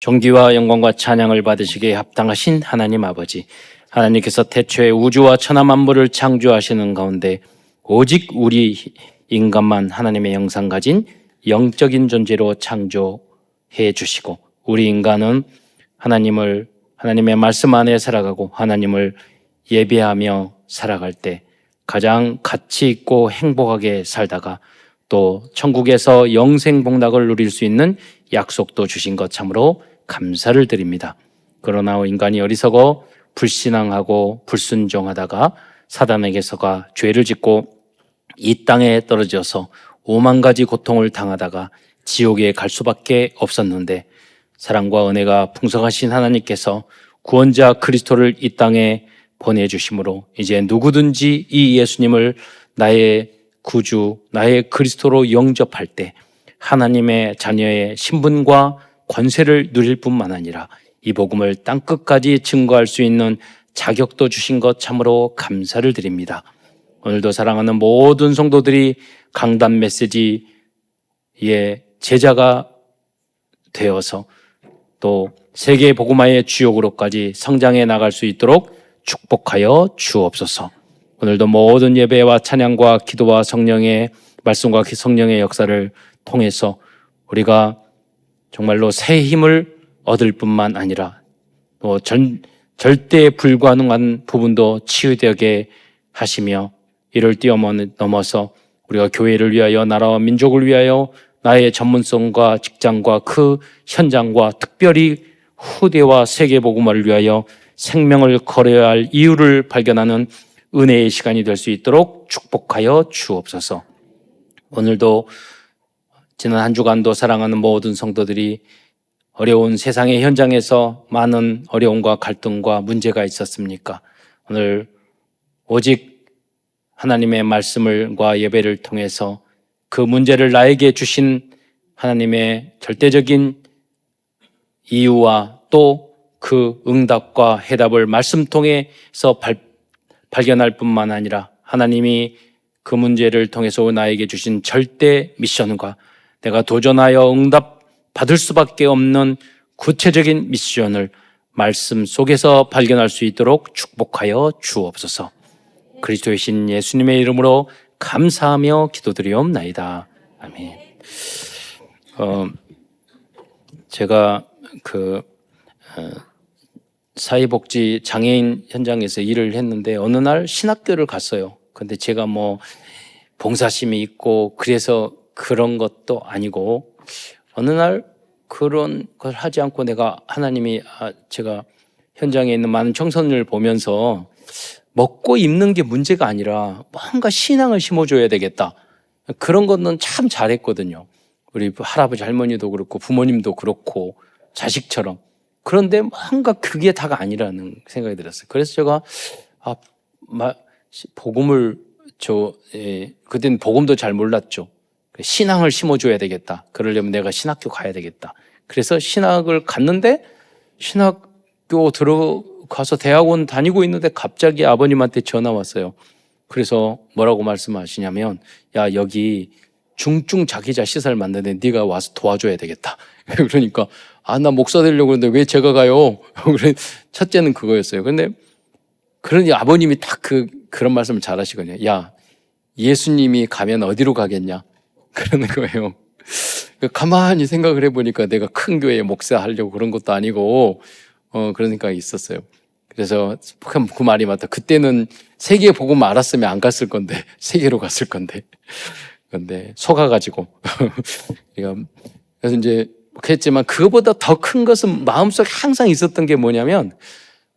존귀와 영광과 찬양을 받으시기에 합당하신 하나님 아버지, 하나님께서 태초에 우주와 천하 만물을 창조하시는 가운데 오직 우리 인간만 하나님의 형상 가진 영적인 존재로 창조해 주시고, 우리 인간은 하나님의 말씀 안에 살아가고 하나님을 예배하며 살아갈 때 가장 가치 있고 행복하게 살다가 또 천국에서 영생복락을 누릴 수 있는 약속도 주신 것 참으로 감사를 드립니다. 그러나 인간이 어리석어 불신앙하고 불순종하다가 사단에게서가 죄를 짓고 이 땅에 떨어져서 오만 가지 고통을 당하다가 지옥에 갈 수밖에 없었는데, 사랑과 은혜가 풍성하신 하나님께서 구원자 그리스도를 이 땅에 보내주심으로 이제 누구든지 이 예수님을 나의 구주, 나의 그리스도로 영접할 때 하나님의 자녀의 신분과 권세를 누릴 뿐만 아니라 이 복음을 땅끝까지 증거할 수 있는 자격도 주신 것 참으로 감사를 드립니다. 오늘도 사랑하는 모든 성도들이 강단 메시지의 제자가 되어서 또 세계 복음화의 주역으로까지 성장해 나갈 수 있도록 축복하여 주옵소서. 오늘도 모든 예배와 찬양과 기도와 성령의 말씀과 성령의 역사를 통해서 우리가 정말로 새 힘을 얻을 뿐만 아니라 또 절대 불가능한 부분도 치유되게 하시며, 이를 뛰어넘어서 우리가 교회를 위하여, 나라와 민족을 위하여, 나의 전문성과 직장과 그 현장과 특별히 후대와 세계 복음화를 위하여 생명을 걸어야 할 이유를 발견하는 은혜의 시간이 될 수 있도록 축복하여 주옵소서. 오늘도 지난 한 주간도 사랑하는 모든 성도들이 어려운 세상의 현장에서 많은 어려움과 갈등과 문제가 있었습니까? 오늘 오직 하나님의 말씀과 예배를 통해서 그 문제를 나에게 주신 하나님의 절대적인 이유와 또 그 응답과 해답을 말씀 통해서 발견할 뿐만 아니라 하나님이 그 문제를 통해서 나에게 주신 절대 미션과 내가 도전하여 응답 받을 수밖에 없는 구체적인 미션을 말씀 속에서 발견할 수 있도록 축복하여 주옵소서. 그리스도의 신 예수님의 이름으로 감사하며 기도드리옵나이다. 아멘. 제가 사회복지 장애인 현장에서 일을 했는데 어느 날 신학교를 갔어요. 근데 제가 봉사심이 있고 그래서 그런 것도 아니고, 어느 날 그런 걸 하지 않고 제가 현장에 있는 많은 청소년을 보면서 먹고 입는 게 문제가 아니라 뭔가 신앙을 심어줘야 되겠다. 그런 거는 참 잘했거든요. 우리 할아버지 할머니도 그렇고 부모님도 그렇고 자식처럼. 그런데 뭔가 그게 다가 아니라는 생각이 들었어요. 그래서 제가 복음을 그때는 복음도 잘 몰랐죠. 신앙을 심어줘야 되겠다. 그러려면 내가 신학교 가야 되겠다. 그래서 신학을 갔는데, 신학교 들어가서 대학원 다니고 있는데 갑자기 아버님한테 전화 왔어요. 그래서 뭐라고 말씀하시냐면, 야, 여기 중증 자기자 시설 만드는데 네가 와서 도와줘야 되겠다. 그러니까 나 목사 되려고 그러는데 왜 제가 가요? 첫째는 그거였어요. 근데 그러니 아버님이 딱 그런 말씀을 잘 하시거든요. 야, 예수님이 가면 어디로 가겠냐? 그러는 거예요. 가만히 생각을 해보니까 내가 큰 교회에 목사하려고 그런 것도 아니고 그런 생각이 있었어요. 그래서 그 말이 맞다. 그때는 세계 복음 알았으면 안 갔을 건데, 세계로 갔을 건데. 근데 속아가지고 그래서 이제 그랬지만, 그거보다 더 큰 것은 마음속에 항상 있었던 게 뭐냐면,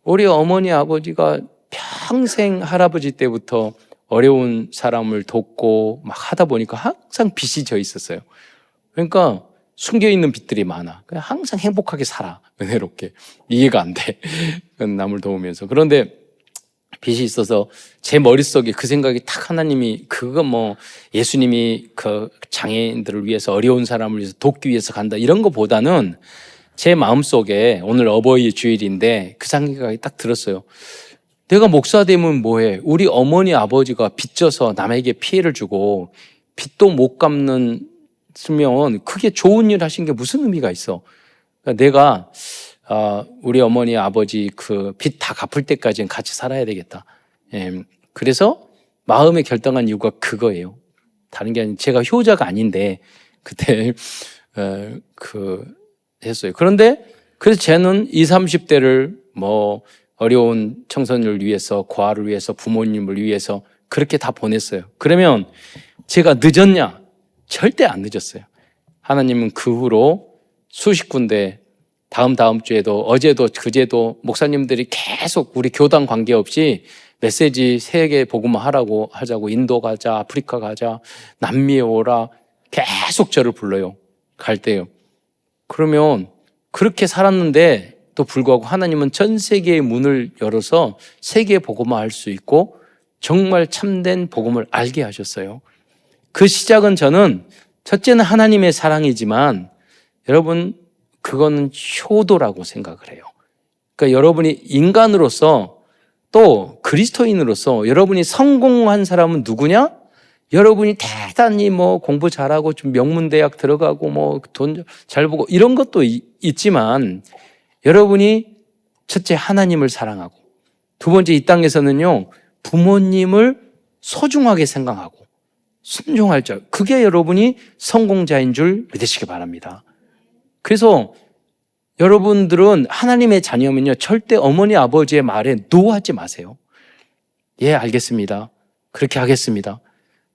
우리 어머니 아버지가 평생 할아버지 때부터 어려운 사람을 돕고 막 하다 보니까 항상 빚이 져 있었어요. 그러니까 숨겨있는 빚들이 많아. 그냥 항상 행복하게 살아, 은혜롭게. 이해가 안 돼. 남을 도우면서. 그런데 빚이 있어서 제 머릿속에 그 생각이 딱, 하나님이 예수님이 그 장애인들을 위해서, 어려운 사람을 위해서 돕기 위해서 간다, 이런 거보다는 제 마음속에 오늘 어버이 주일인데 그 생각이 딱 들었어요. 내가 목사 되면 뭐해? 우리 어머니 아버지가 빚져서 남에게 피해를 주고 빚도 못 갚는 쓰면 그게 좋은 일 하신 게 무슨 의미가 있어? 내가 우리 어머니 아버지 그 빚 다 갚을 때까지는 같이 살아야 되겠다. 그래서 마음에 결정한 이유가 그거예요. 다른 게 아니라 제가 효자가 아닌데 그때 했어요. 그런데 그래서 쟤는 20, 30대를 뭐 어려운 청소년을 위해서, 고아를 위해서, 부모님을 위해서 그렇게 다 보냈어요. 그러면 제가 늦었냐? 절대 안 늦었어요. 하나님은 그 후로 수십 군데 다음 주에도 어제도 그제도 목사님들이 계속 우리 교단 관계없이 메시지 세계 복음화 하자고 인도 가자, 아프리카 가자, 남미에 오라 계속 저를 불러요. 갈 때요. 그러면 그렇게 살았는데 또 불구하고 하나님은 전 세계의 문을 열어서 세계 복음화 할 수 있고 정말 참된 복음을 알게 하셨어요. 그 시작은 저는 첫째는 하나님의 사랑이지만 여러분 그거는 효도라고 생각을 해요. 그러니까 여러분이 인간으로서 또 그리스도인으로서 여러분이 성공한 사람은 누구냐? 여러분이 대단히 뭐 공부 잘하고 좀 명문대학 들어가고 뭐 돈 잘 보고 이런 것도 있지만 여러분이 첫째 하나님을 사랑하고 두 번째 이 땅에서는요 부모님을 소중하게 생각하고 순종할 자 그게 여러분이 성공자인 줄 믿으시기 바랍니다. 그래서 여러분들은 하나님의 자녀면요 절대 어머니 아버지의 말에 노하지 마세요. 예 알겠습니다. 그렇게 하겠습니다.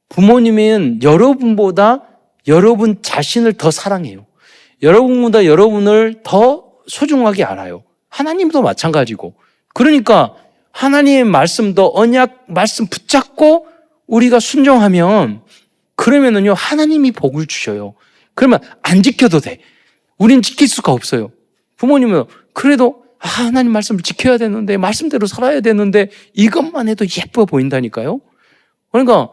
부모님은 여러분보다 여러분 자신을 더 사랑해요. 여러분보다 여러분을 더 소중하게 알아요. 하나님도 마찬가지고. 그러니까 하나님의 말씀도 언약 말씀 붙잡고 우리가 순종하면 그러면은요 하나님이 복을 주셔요. 그러면 안 지켜도 돼. 우린 지킬 수가 없어요. 부모님은 그래도 하나님 말씀을 지켜야 되는데 말씀대로 살아야 되는데 이것만 해도 예뻐 보인다니까요. 그러니까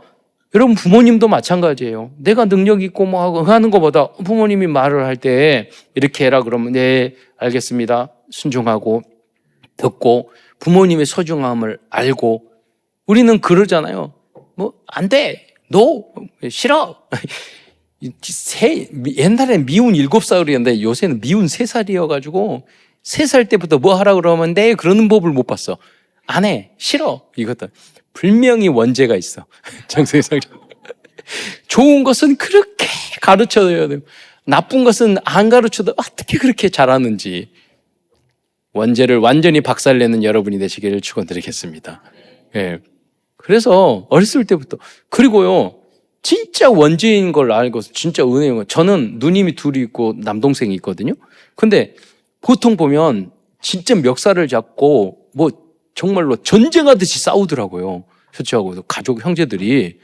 여러분 부모님도 마찬가지예요. 내가 능력 있고 뭐 하는 것보다 부모님이 말을 할 때 이렇게 해라 그러면 네 알겠습니다. 순종하고 듣고 부모님의 소중함을 알고 우리는 그러잖아요. 뭐 안 돼. 노. 싫어. 옛날에는 미운 7살이었는데 요새는 미운 3살이어가지고 3살 때부터 뭐 하라고 그러면 네 그러는 법을 못 봤어. 안 해. 싫어. 이것도 분명히 원죄가 있어. 정성상 좋은 것은 그렇게 가르쳐야 돼요. 나쁜 것은 안 가르쳐도 어떻게 그렇게 잘하는지 원죄를 완전히 박살내는 여러분이 되시기를 축원드리겠습니다. 예. 그래서 어렸을 때부터 그리고요 진짜 원죄인 걸 알고 진짜 은혜인 거 저는 누님이 둘이 있고 남동생이 있거든요. 근데 보통 보면 진짜 멱살을 잡고 뭐 정말로 전쟁하듯이 싸우더라고요. 저하고 가족 형제들이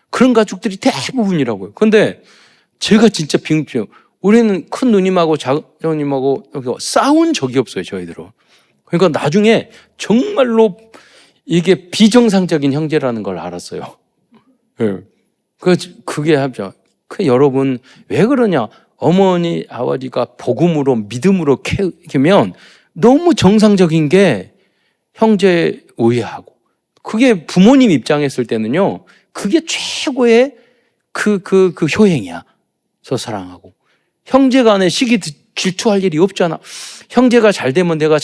그런 가족들이 대부분이라고요. 근데 제가 진짜 빙빙 우리는 큰 누님하고 작은누님하고 싸운 적이 없어요. 저희들은. 그러니까 나중에 정말로 이게 비정상적인 형제라는 걸 알았어요. 네. 그게 하죠. 여러분 왜 그러냐? 어머니 아버지가 복음으로 믿음으로 키우면 너무 정상적인 게 형제 우애하고 그게 부모님 입장에 있을 때는요 그게 최고의 그 효행이야. 서 사랑하고 형제 간에 시기 질투할 일이 없잖아. 형제가 잘 되면 내가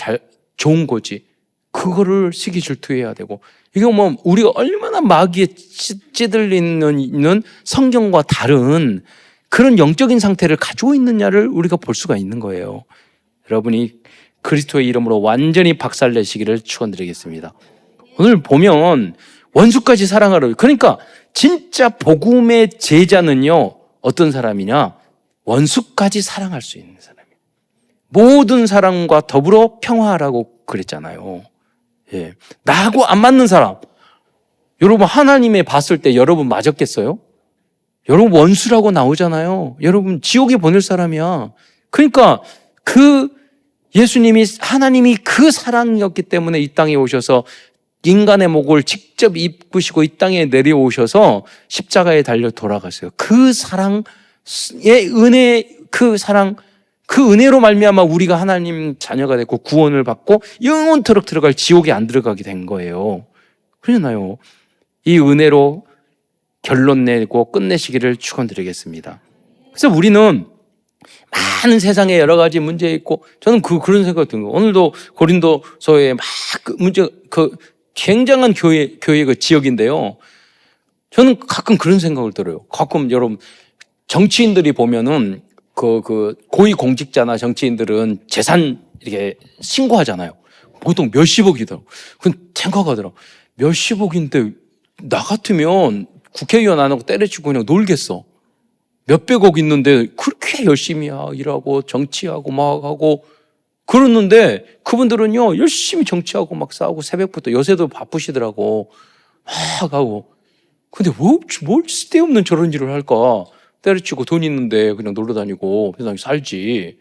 좋은 거지. 그거를 시기 질투해야 되고 이거 뭐 우리가 얼마나 마귀에 찌들리는 성경과 다른 그런 영적인 상태를 가지고 있느냐를 우리가 볼 수가 있는 거예요. 여러분이 그리스도의 이름으로 완전히 박살내시기를 축원드리겠습니다. 오늘 보면 원수까지 사랑하라. 그러니까 진짜 복음의 제자는요 어떤 사람이냐? 원수까지 사랑할 수 있는 사람이에요. 모든 사람과 더불어 평화하라고 그랬잖아요. 예. 나하고 안 맞는 사람. 여러분 하나님의 봤을 때 여러분 맞았겠어요? 여러분 원수라고 나오잖아요. 여러분 지옥에 보낼 사람이야. 그러니까 예수님이 하나님이 그 사랑이었기 때문에 이 땅에 오셔서 인간의 목을 직접 입으시고 이 땅에 내려오셔서 십자가에 달려 돌아갔어요. 그 사랑의 은혜, 그 은혜로 말미암아 우리가 하나님 자녀가 됐고 구원을 받고 영원토록 들어갈 지옥에 안 들어가게 된 거예요. 그러잖아요. 이 은혜로 결론 내고 끝내시기를 축원드리겠습니다. 그래서 우리는 많은 세상에 여러 가지 문제 있고, 저는 그런 생각이 든 거예요. 오늘도 고린도서에 막 굉장한 교회 그 지역인데요. 저는 가끔 그런 생각을 들어요. 가끔 여러분, 정치인들이 보면은 고위 공직자나 정치인들은 재산 이렇게 신고하잖아요. 보통 몇십억이더라고. 그건 생각하더라고. 몇십억인데 나 같으면 국회의원 안 하고 때려치고 그냥 놀겠어. 몇백억 있는데 그렇게 열심히 일하고 정치하고 막 하고 그러는데 그분들은요 열심히 정치하고 막 싸우고 새벽부터 요새도 바쁘시더라고 막 하고. 근데 뭘 쓸데없는 저런 일을 할까? 때려치고 돈 있는데 그냥 놀러 다니고 세상에 살지.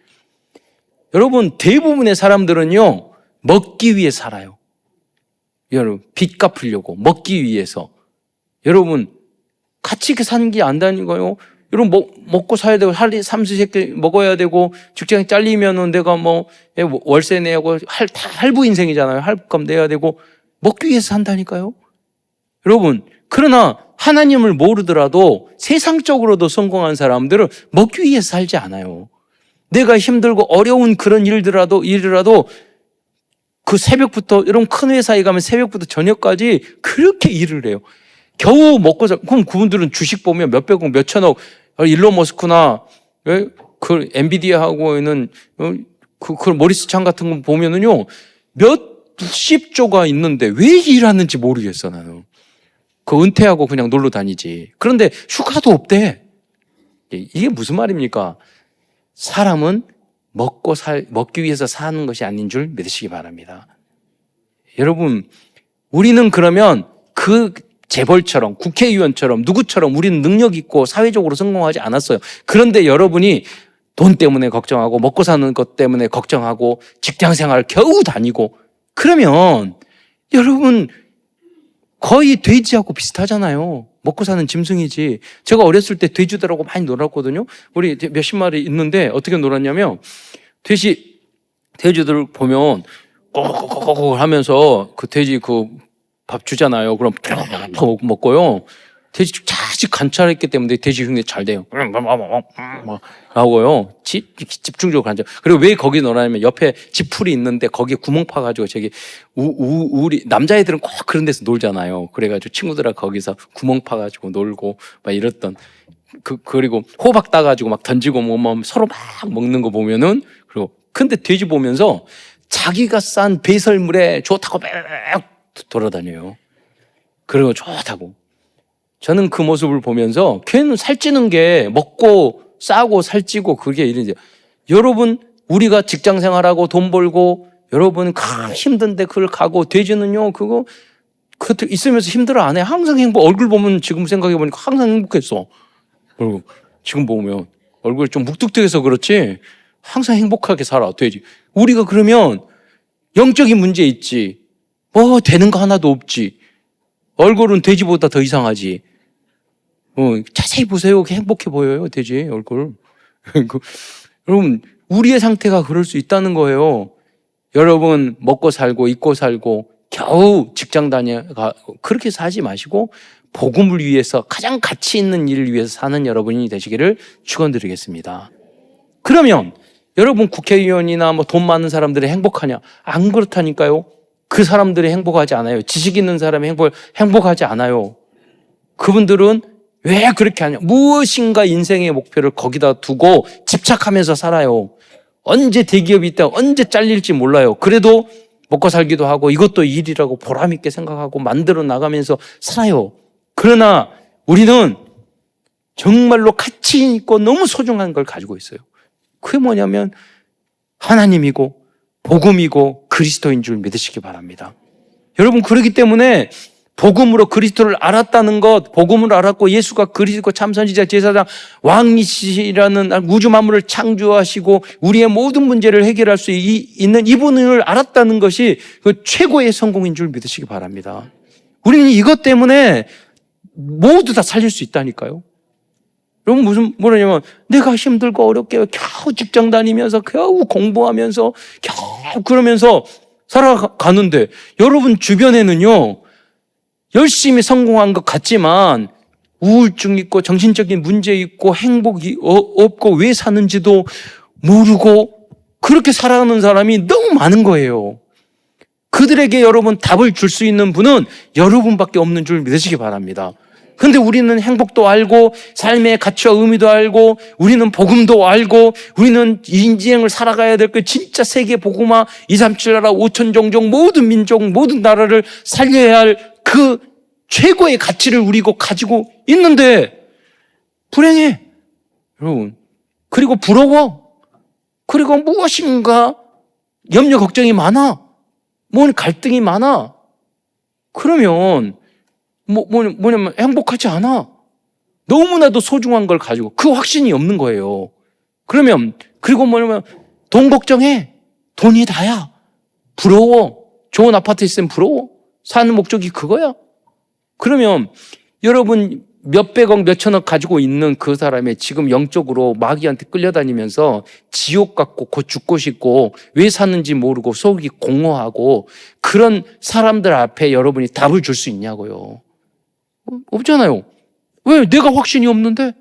여러분, 대부분의 사람들은요 먹기 위해 살아요. 여러분, 빚 갚으려고 먹기 위해서. 여러분, 같이 이렇게 사는 게 안 다니고요. 여러분, 먹고 사야 되고 삼시세끼 먹어야 되고 직장에 잘리면은 내가 월세 내고 다 할부 인생이잖아요. 할부값 내야 되고 먹기 위해서 산다니까요. 여러분, 그러나 하나님을 모르더라도 세상적으로도 성공한 사람들은 먹기 위해서 살지 않아요. 내가 힘들고 어려운 그런 일이라도 그 새벽부터, 여러분 큰 회사에 가면 새벽부터 저녁까지 그렇게 일을 해요. 겨우 먹고 그럼 그분들은 주식 보면 몇백억, 몇천억, 일론 머스크나 그 엔비디아하고 있는 그 모리스 창 같은 거 보면은요 몇십 조가 있는데 왜 일하는지 모르겠어 나는. 그 은퇴하고 그냥 놀러 다니지. 그런데 휴가도 없대. 이게 무슨 말입니까? 사람은 먹기 위해서 사는 것이 아닌 줄 믿으시기 바랍니다. 여러분, 우리는 그러면 그 재벌처럼 국회의원처럼 누구처럼 우리는 능력 있고 사회적으로 성공하지 않았어요. 그런데 여러분이 돈 때문에 걱정하고 먹고 사는 것 때문에 걱정하고 직장생활 겨우 다니고 그러면 여러분 거의 돼지하고 비슷하잖아요. 먹고 사는 짐승이지. 제가 어렸을 때 돼지들하고 많이 놀았거든요. 우리 몇십 마리 있는데 어떻게 놀았냐면 돼지들 보면 꼬꼬꼬꼬 하면서 그 돼지 밥 주잖아요. 그럼 먹고요. 돼지 자식 관찰했기 때문에 돼지 흉내 잘 돼요. 하고요. 집중적으로 관찰. 그리고 왜 거기 놀았냐면 옆에 지풀이 있는데 거기에 구멍 파가지고 우리 남자애들은 꼭 그런 데서 놀잖아요. 그래가지고 친구들하고 거기서 구멍 파가지고 놀고 막 이랬던. 그리고 호박 따가지고 막 던지고 서로 막 먹는 거 보면은 그리고 근데 돼지 보면서 자기가 싼 배설물에 좋다고 막 돌아다녀요. 그리고 좋다고. 저는 그 모습을 보면서 걔는 살찌는 게 먹고 싸고 살찌고 그게 이런지. 여러분, 우리가 직장 생활하고 돈 벌고 여러분 힘든데 그걸 가고 돼지는요 그거 있으면서 힘들어 안 해. 항상 얼굴 보면 지금 생각해 보니까 항상 행복했어. 그리고 지금 보면 얼굴이 좀 묵뚝뚝해서 그렇지 항상 행복하게 살아 돼지. 우리가 그러면 영적인 문제 있지. 되는 거 하나도 없지. 얼굴은 돼지보다 더 이상하지. 자세히 보세요. 행복해 보여요, 돼지 얼굴. 여러분, 우리의 상태가 그럴 수 있다는 거예요. 여러분, 먹고 살고, 입고 살고, 겨우 직장 다녀가 그렇게 사지 마시고, 복음을 위해서 가장 가치 있는 일을 위해서 사는 여러분이 되시기를 축원드리겠습니다. 그러면, 여러분 국회의원이나 돈 많은 사람들이 행복하냐? 안 그렇다니까요. 그 사람들이 행복하지 않아요. 지식 있는 사람이 행복하지 않아요. 그분들은 왜 그렇게 하냐? 무엇인가 인생의 목표를 거기다 두고 집착하면서 살아요. 언제 대기업이 있다, 언제 잘릴지 몰라요. 그래도 먹고 살기도 하고 이것도 일이라고 보람있게 생각하고 만들어 나가면서 살아요. 그러나 우리는 정말로 가치 있고 너무 소중한 걸 가지고 있어요. 그게 뭐냐면 하나님이고 복음이고 그리스도인 줄 믿으시기 바랍니다. 여러분, 그렇기 때문에 복음으로 그리스도를 알았다는 것, 복음을 알았고 예수가 그리스도 참선지자 제사장 왕이시라는 우주 만물을 창조하시고 우리의 모든 문제를 해결할 수 있는 이분을 알았다는 것이 그 최고의 성공인 줄 믿으시기 바랍니다. 우리는 이것 때문에 모두 다 살릴 수 있다니까요. 여러분 뭐냐면 내가 힘들고 어렵게 겨우 직장 다니면서 겨우 공부하면서 겨우 그러면서 살아가는데 여러분 주변에는요 열심히 성공한 것 같지만 우울증 있고 정신적인 문제 있고 행복이 없고 왜 사는지도 모르고 그렇게 살아가는 사람이 너무 많은 거예요. 그들에게 여러분 답을 줄 수 있는 분은 여러분밖에 없는 줄 믿으시기 바랍니다. 근데 우리는 행복도 알고 삶의 가치와 의미도 알고 우리는 복음도 알고 우리는 인생을 살아가야 될 거 진짜 세계 복음화 237 나라 5천 종족 모든 민족 모든 나라를 살려야 할 그 최고의 가치를 우리가 가지고 있는데 불행해 여러분. 그리고 부러워. 그리고 무엇인가 염려 걱정이 많아. 뭐 갈등이 많아. 그러면 뭐냐면 행복하지 않아. 너무나도 소중한 걸 가지고 그 확신이 없는 거예요. 그러면 그리고 뭐냐면 돈 걱정해. 돈이 다야. 부러워. 좋은 아파트 있으면 부러워. 사는 목적이 그거야. 그러면 여러분 몇백억 몇천억 가지고 있는 그 사람이 지금 영적으로 마귀한테 끌려다니면서 지옥 같고 곧 죽고 싶고 왜 사는지 모르고 속이 공허하고 그런 사람들 앞에 여러분이 답을 줄 수 있냐고요. 없잖아요. 왜? 내가 확신이 없는데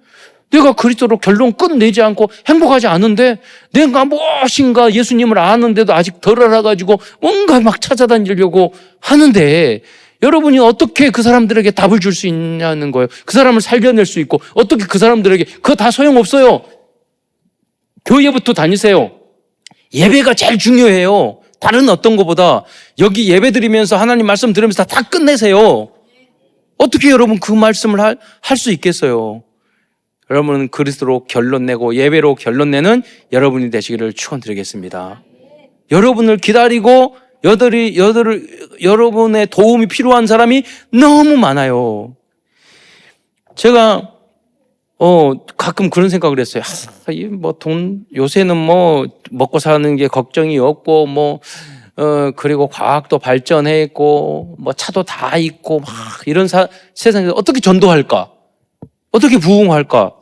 내가 그리스도로 결론 끝내지 않고 행복하지 않은데 내가 무엇인가 예수님을 아는데도 아직 덜 알아가지고 뭔가 막 찾아다니려고 하는데 여러분이 어떻게 그 사람들에게 답을 줄 수 있냐는 거예요. 그 사람을 살려낼 수 있고 어떻게 그 사람들에게 그거 다 소용없어요. 교회부터 다니세요. 예배가 제일 중요해요. 다른 어떤 것보다 여기 예배 드리면서 하나님 말씀 들으면서 다 끝내세요. 어떻게 여러분 그 말씀을 할 수 있겠어요? 여러분은 그리스도로 결론 내고 예배로 결론 내는 여러분이 되시기를 축원드리겠습니다. 여러분을 기다리고 여러분의 도움이 필요한 사람이 너무 많아요. 제가 가끔 그런 생각을 했어요. 요새는 먹고 사는 게 걱정이 없고 그리고 과학도 발전해 있고 차도 다 있고 막 이런 세상에서 어떻게 전도할까? 어떻게 부흥할까?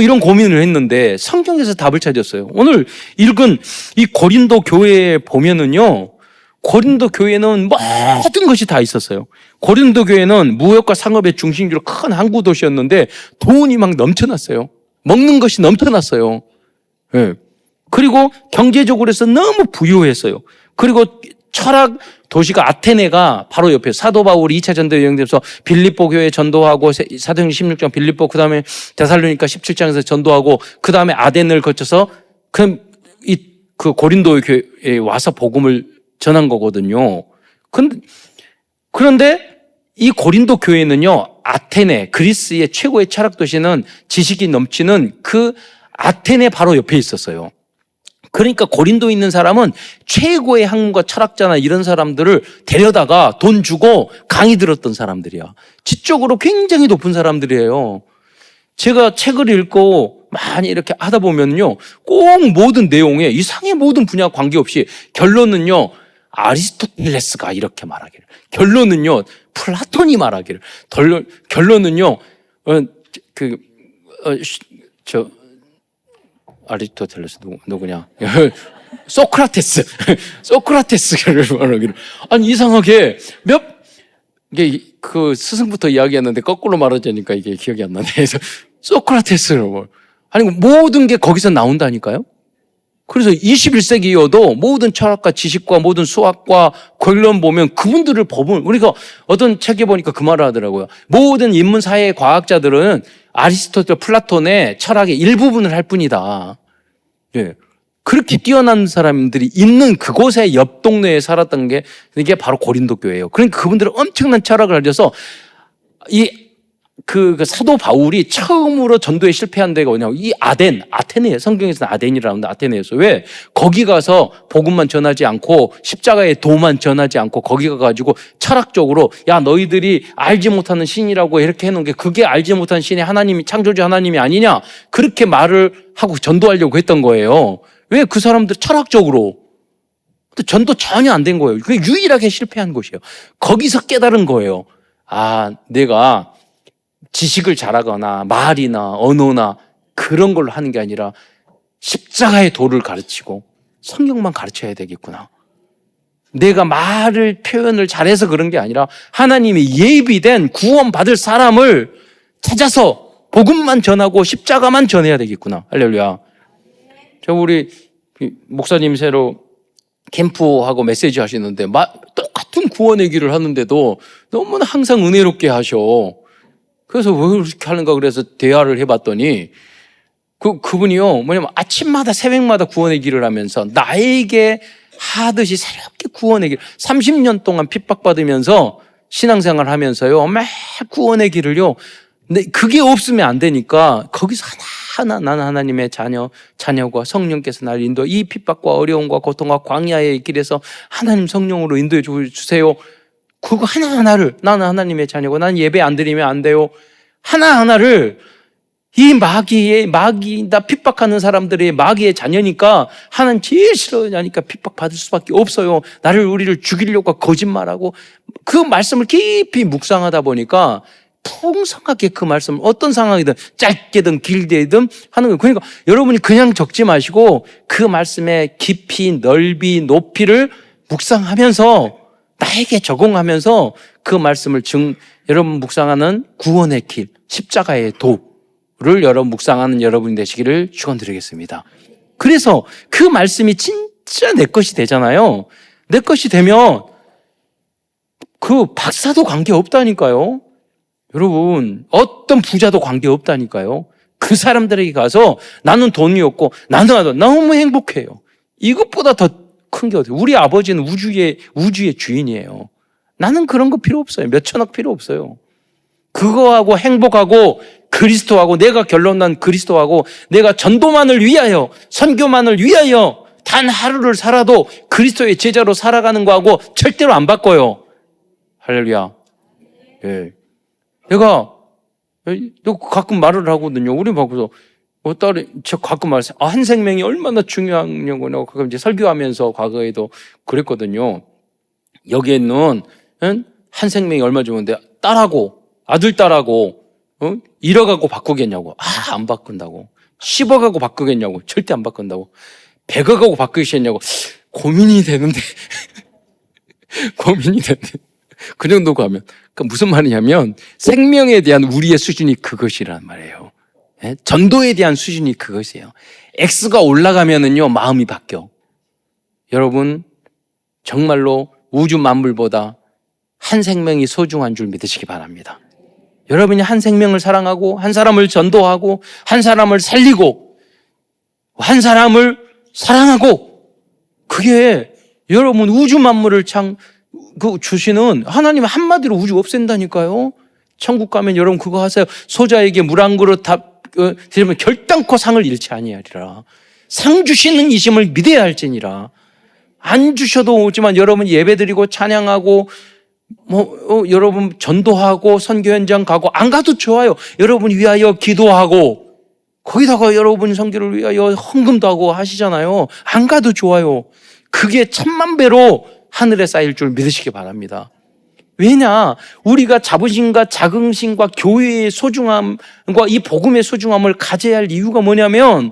이런 고민을 했는데 성경에서 답을 찾았어요. 오늘 읽은 이 고린도 교회에 보면은요. 고린도 교회는 모든 것이 다 있었어요. 고린도 교회는 무역과 상업의 중심지로 큰 항구 도시였는데 돈이 막 넘쳐났어요. 먹는 것이 넘쳐났어요. 네. 그리고 경제적으로 해서 너무 부유했어요. 그리고 철학 도시가 아테네가 바로 옆에 사도 바울이 2차 전도 여행되면서 빌립보 교회에 전도하고 사도행전 16장 빌립보 그다음에 데살로니가 17장에서 전도하고 그다음에 아덴을 거쳐서 그 고린도 교회에 와서 복음을 전한 거거든요. 그런데 이 고린도 교회는요, 아테네, 그리스의 최고의 철학 도시는 지식이 넘치는 그 아테네 바로 옆에 있었어요. 그러니까 고린도에 있는 사람은 최고의 학문가 철학자나 이런 사람들을 데려다가 돈 주고 강의 들었던 사람들이야. 지적으로 굉장히 높은 사람들이에요. 제가 책을 읽고 많이 이렇게 하다 보면요, 꼭 모든 내용에 이상의 모든 분야 관계없이 결론은요, 아리스토텔레스가 이렇게 말하기를, 결론은요, 플라톤이 말하기를, 결론은요, 아리스토텔레스 누구냐? 소크라테스를 말하기를. 아니 이상하게 이게 그 스승부터 이야기했는데 거꾸로 말하자니까 이게 기억이 안 나네. 그래서 소크라테스를 아니 모든 게 거기서 나온다니까요. 그래서 21세기여도 모든 철학과 지식과 모든 수학과 결론 보면 그분들을 보면 우리가 어떤 책에 보니까 그 말을 하더라고요. 모든 인문사회 과학자들은 아리스토텔, 플라톤의 철학의 일부분을 할 뿐이다. 예. 그렇게 뛰어난 사람들이 있는 그곳의 옆 동네에 살았던 게 이게 바로 고린도 교회예요. 그러니까 그분들은 엄청난 철학을 가져서 그 사도 바울이 처음으로 전도에 실패한 데가 뭐냐고, 이 아테네, 성경에서는 아덴이라는데 아테네였어. 왜? 거기 가서 복음만 전하지 않고 십자가의 도만 전하지 않고 거기 가가지고 철학적으로 야 너희들이 알지 못하는 신이라고 이렇게 해놓은 게 그게 알지 못하는 신이 하나님이 창조주 하나님이 아니냐 그렇게 말을 하고 전도하려고 했던 거예요. 왜? 그 사람들 철학적으로 전도 전혀 안 된 거예요. 그게 유일하게 실패한 곳이에요. 거기서 깨달은 거예요. 아, 내가 지식을 잘하거나 말이나 언어나 그런 걸로 하는 게 아니라 십자가의 도를 가르치고 성경만 가르쳐야 되겠구나. 내가 표현을 잘해서 그런 게 아니라 하나님이 예비된 구원받을 사람을 찾아서 복음만 전하고 십자가만 전해야 되겠구나. 할렐루야. 저 우리 목사님 새로 캠프하고 메시지 하시는데 똑같은 구원의 길을 하는데도 너무나 항상 은혜롭게 하셔. 그래서 왜 그렇게 하는가 그래서 대화를 해봤더니 그분이요 뭐냐면 아침마다 새벽마다 구원의 길을 하면서 나에게 하듯이 새롭게 구원의 길 30년 동안 핍박받으면서 신앙생활 하면서요 매 구원의 길을요 근데 그게 없으면 안 되니까 거기서 하나하나 나는 하나님의 자녀가 성령께서 나를 인도 이 핍박과 어려움과 고통과 광야의 길에서 하나님 성령으로 인도해 주세요. 그거 하나하나를 나는 하나님의 자녀고 나는 예배 안 드리면 안 돼요. 하나하나를 이 나 핍박하는 사람들의 마귀의 자녀니까 하나님 제일 싫어하니까 핍박받을 수밖에 없어요. 우리를 죽이려고 거짓말하고 그 말씀을 깊이 묵상하다 보니까 풍성하게 그 말씀을 어떤 상황이든 짧게든 길게든 하는 거예요. 그러니까 여러분이 그냥 적지 마시고 그 말씀의 깊이, 넓이, 높이를 묵상하면서 나에게 적용하면서 그 말씀을 여러분 묵상하는 구원의 길, 십자가의 도를 여러분 묵상하는 여러분이 되시기를 축원드리겠습니다. 그래서 그 말씀이 진짜 내 것이 되잖아요. 내 것이 되면 그 박사도 관계없다니까요. 여러분 어떤 부자도 관계없다니까요. 그 사람들에게 가서 나는 돈이 없고 나는 너무 행복해요. 이것보다 더 큰 게 어때요? 우리 아버지는 우주의 주인이에요. 나는 그런 거 필요 없어요. 몇 천억 필요 없어요. 그거하고 행복하고 그리스도하고 내가 결론난 그리스도하고 내가 전도만을 위하여 선교만을 위하여 단 하루를 살아도 그리스도의 제자로 살아가는 거하고 절대로 안 바꿔요. 할렐루야. 예. 내가 가끔 말을 하거든요. 우리 바꾸서 저 가끔 말해요. 한 생명이 얼마나 중요하냐고 가끔 이제 설교하면서 과거에도 그랬거든요. 여기에는 한 생명이 얼마 좋은데 아들 딸하고 잃어가고 바꾸겠냐고. 안 바꾼다고. 10억하고 바꾸겠냐고. 절대 안 바꾼다고. 100억하고 바꾸시겠냐고. 고민이 되는데 그 정도 가면 그러니까 무슨 말이냐면 생명에 대한 우리의 수준이 그것이란 말이에요. 전도에 대한 수준이 그것이에요. X가 올라가면은요 마음이 바뀌어. 여러분 정말로 우주 만물보다 한 생명이 소중한 줄 믿으시기 바랍니다. 여러분이 한 생명을 사랑하고 한 사람을 전도하고 한 사람을 살리고 한 사람을 사랑하고 그게 여러분 우주 만물을 주시는 하나님 한마디로 우주 없앤다니까요. 천국 가면 여러분 그거 하세요. 소자에게 물 한 그릇 드리면 결단코 상을 잃지 아니하리라. 상 주시는 이심을 믿어야 할지니라. 안 주셔도 오지만 여러분 예배드리고 찬양하고 여러분 전도하고 선교 현장 가고 안 가도 좋아요. 여러분 위하여 기도하고 거기다가 여러분 선교를 위하여 헌금도 하고 하시잖아요. 안 가도 좋아요. 그게 천만 배로 하늘에 쌓일 줄 믿으시기 바랍니다. 왜냐? 우리가 자부심과 자긍심과 교회의 소중함과 이 복음의 소중함을 가져야 할 이유가 뭐냐면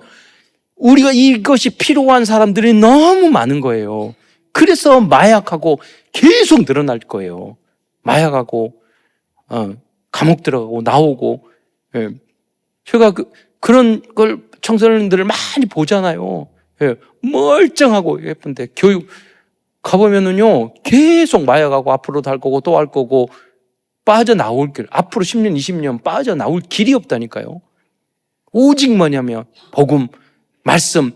우리가 이것이 필요한 사람들이 너무 많은 거예요. 그래서 마약하고 계속 늘어날 거예요. 마약하고 감옥 들어가고 나오고. 제가 그런 걸 청소년들을 많이 보잖아요. 멀쩡하고 예쁜데 교육 가보면은요 계속 마약하고 앞으로도 할 거고 또 할 거고 빠져나올 길 앞으로 10년 20년 빠져나올 길이 없다니까요. 오직 뭐냐면 복음 말씀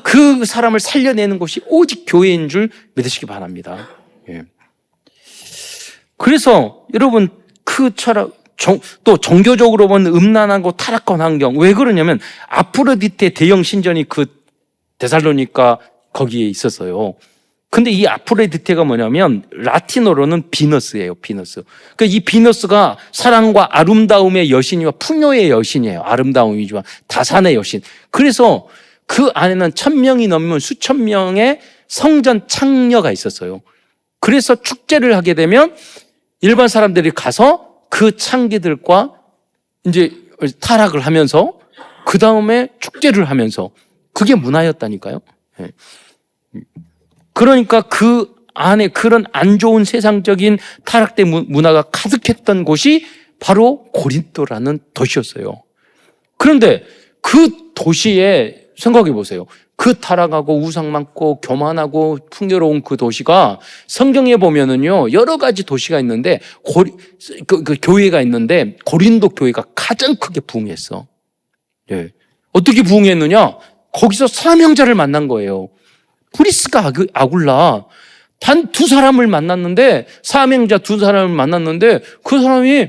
그 사람을 살려내는 것이 오직 교회인 줄 믿으시기 바랍니다. 그래서 여러분 그 철학 또 종교적으로 보면 음란하고 타락한 환경 왜 그러냐면 아프로디테 대형 신전이 그 데살로니가 거기에 있었어요. 근데 이 아프로디테가 뭐냐면 라틴어로는 비너스예요. 비너스. 그러니까 이 비너스가 사랑과 아름다움의 여신이와 풍요의 여신이에요. 아름다움이지만 다산의 여신. 그래서 그 안에는 1000명이 넘는 수천 명의 성전 창녀가 있었어요. 그래서 축제를 하게 되면 일반 사람들이 가서 그 창기들과 이제 타락을 하면서 그 다음에 축제를 하면서 그게 문화였다니까요. 그러니까 그 안에 그런 안 좋은 세상적인 타락된 문화가 가득했던 곳이 바로 고린도라는 도시였어요. 그런데 그 도시에 생각해 보세요. 그 타락하고 우상 많고 교만하고 풍요로운 그 도시가 성경에 보면은요, 여러 가지 도시가 있는데 그 교회가 있는데 고린도 교회가 가장 크게 부흥했어. 예. 어떻게 부흥했느냐? 거기서 사명자를 만난 거예요. 브리스가 아굴라. 단 두 사람을 만났는데, 사명자 두 사람을 만났는데, 그 사람이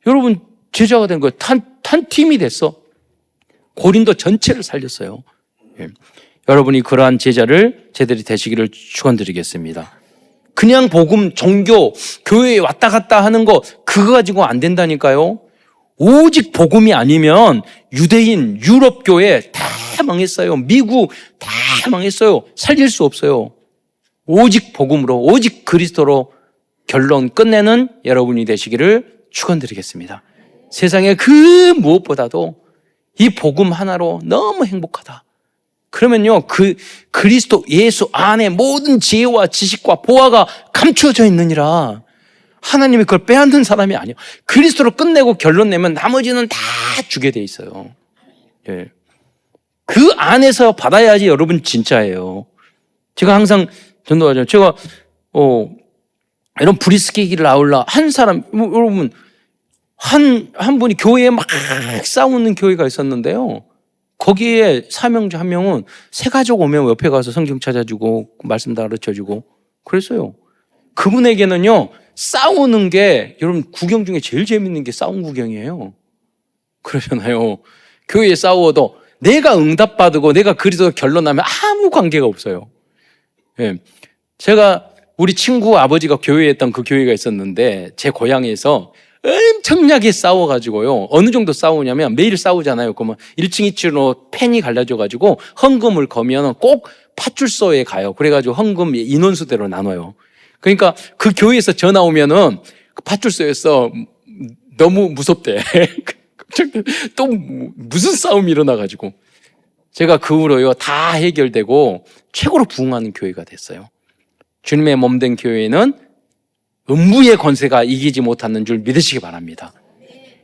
여러분 제자가 된 거예요. 한 팀이 됐어. 고린도 전체를 살렸어요. 예. 여러분이 그러한 제자를 제대로 되시기를 축원드리겠습니다. 그냥 복음, 종교, 교회에 왔다 갔다 하는 거 그거 가지고 안 된다니까요. 오직 복음이 아니면 유대인, 유럽 교회 다 망했어요. 미국 다 망했어요. 살릴 수 없어요. 오직 복음으로, 오직 그리스도로 결론 끝내는 여러분이 되시기를 축원드리겠습니다. 세상에 그 무엇보다도 이 복음 하나로 너무 행복하다. 그러면요, 그 그리스도 예수 안에 모든 지혜와 지식과 보화가 감추어져 있느니라. 하나님이 그걸 빼앗는 사람이 아니에요. 그리스도로 끝내고 결론 내면 나머지는 다 주게 돼 있어요. 예. 그 안에서 받아야지 여러분 진짜예요. 제가 항상 전도하죠. 제가 이런 브리스기를 아울라 한 사람, 여러분 한 분이 교회에 막 싸우는 교회가 있었는데요. 거기에 사명자 한 명은 새 가족 오면 옆에 가서 성경 찾아주고 말씀 다 가르쳐주고 그랬어요. 그분에게는요, 싸우는 게 여러분 구경 중에 제일 재밌는 게 싸움 구경이에요. 그러잖아요. 교회에 싸워도 내가 응답받고 내가 그리스도 결론나면 아무 관계가 없어요. 예. 제가 우리 친구 아버지가 교회에 있던 그 교회가 있었는데 제 고향에서 엄청나게 싸워가지고요. 어느 정도 싸우냐면 매일 싸우잖아요. 그러면 1층, 2층으로 펜이 갈라져가지고 헌금을 거면 꼭 파출소에 가요. 그래가지고 헌금 인원수대로 나눠요. 그러니까 그 교회에서 전화 오면은 그 파출소에서 너무 무섭대. 또 무슨 싸움이 일어나가지고 제가 그 후로요 다 해결되고 최고로 부흥하는 교회가 됐어요. 주님의 몸된 교회는 음부의 권세가 이기지 못하는 줄 믿으시기 바랍니다.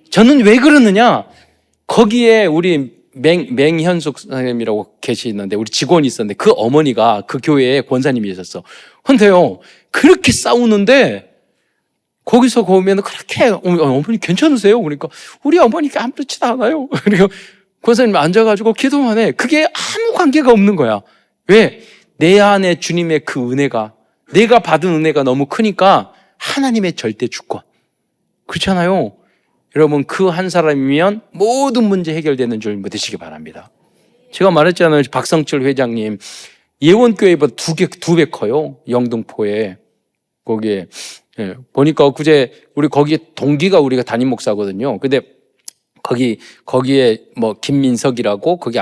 저는 왜 그러느냐? 거기에 우리 맹현숙 선생님이라고 계시는데 우리 직원이 있었는데 그 어머니가 그 교회에 권사님이셨어. 근데요 그렇게 싸우는데 거기서 보면 그렇게 어머니 괜찮으세요? 그러니까 우리 어머니가 아무렇지도 않아요. 그리고 권사님 앉아가지고 기도만 해. 그게 아무 관계가 없는 거야. 왜? 내 안에 주님의 그 은혜가, 내가 받은 은혜가 너무 크니까 하나님의 절대 주권. 그렇잖아요. 여러분 그 한 사람이면 모든 문제 해결되는 줄 믿으시기 바랍니다. 제가 말했잖아요. 박성철 회장님 예원교회보다 두 배 커요. 영등포에. 거기에. 예, 보니까 그제 우리 거기에 동기가 우리가 담임 목사거든요. 근데 거기에 뭐 김민석이라고 거기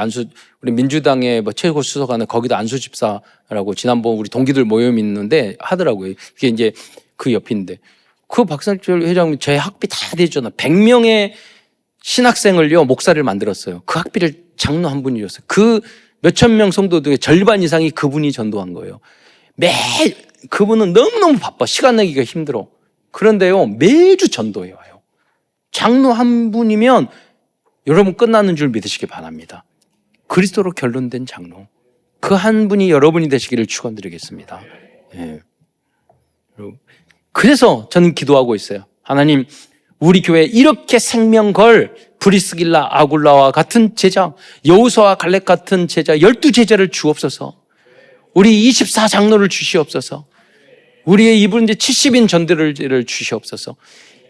우리 민주당의 뭐 최고 수석하는 거기도 안수 집사라고 지난번 우리 동기들 모임 있는데 하더라고요. 그게 이제 그 옆인데 그 박상철 회장님 제 학비 다 대줬잖아. 100명의 신학생을요 목사를 만들었어요. 그 학비를 장로 한 분이 줬어요. 그 몇천 명 성도들의 절반 이상이 그분이 전도한 거예요. 그분은 너무너무 바빠. 시간 내기가 힘들어. 그런데요 매주 전도해 와요. 장로 한 분이면 여러분 끝나는 줄 믿으시기 바랍니다. 그리스도로 결론된 장로. 그 한 분이 여러분이 되시기를 축원드리겠습니다. 예. 그래서 저는 기도하고 있어요. 하나님, 우리 교회에 이렇게 생명 걸 브리스길라, 아굴라와 같은 제자, 여호수아와 갈렙 같은 제자, 12제자를 주옵소서. 우리 24장로를 주시옵소서. 우리의 이분들 70인 전도를 주시옵소서.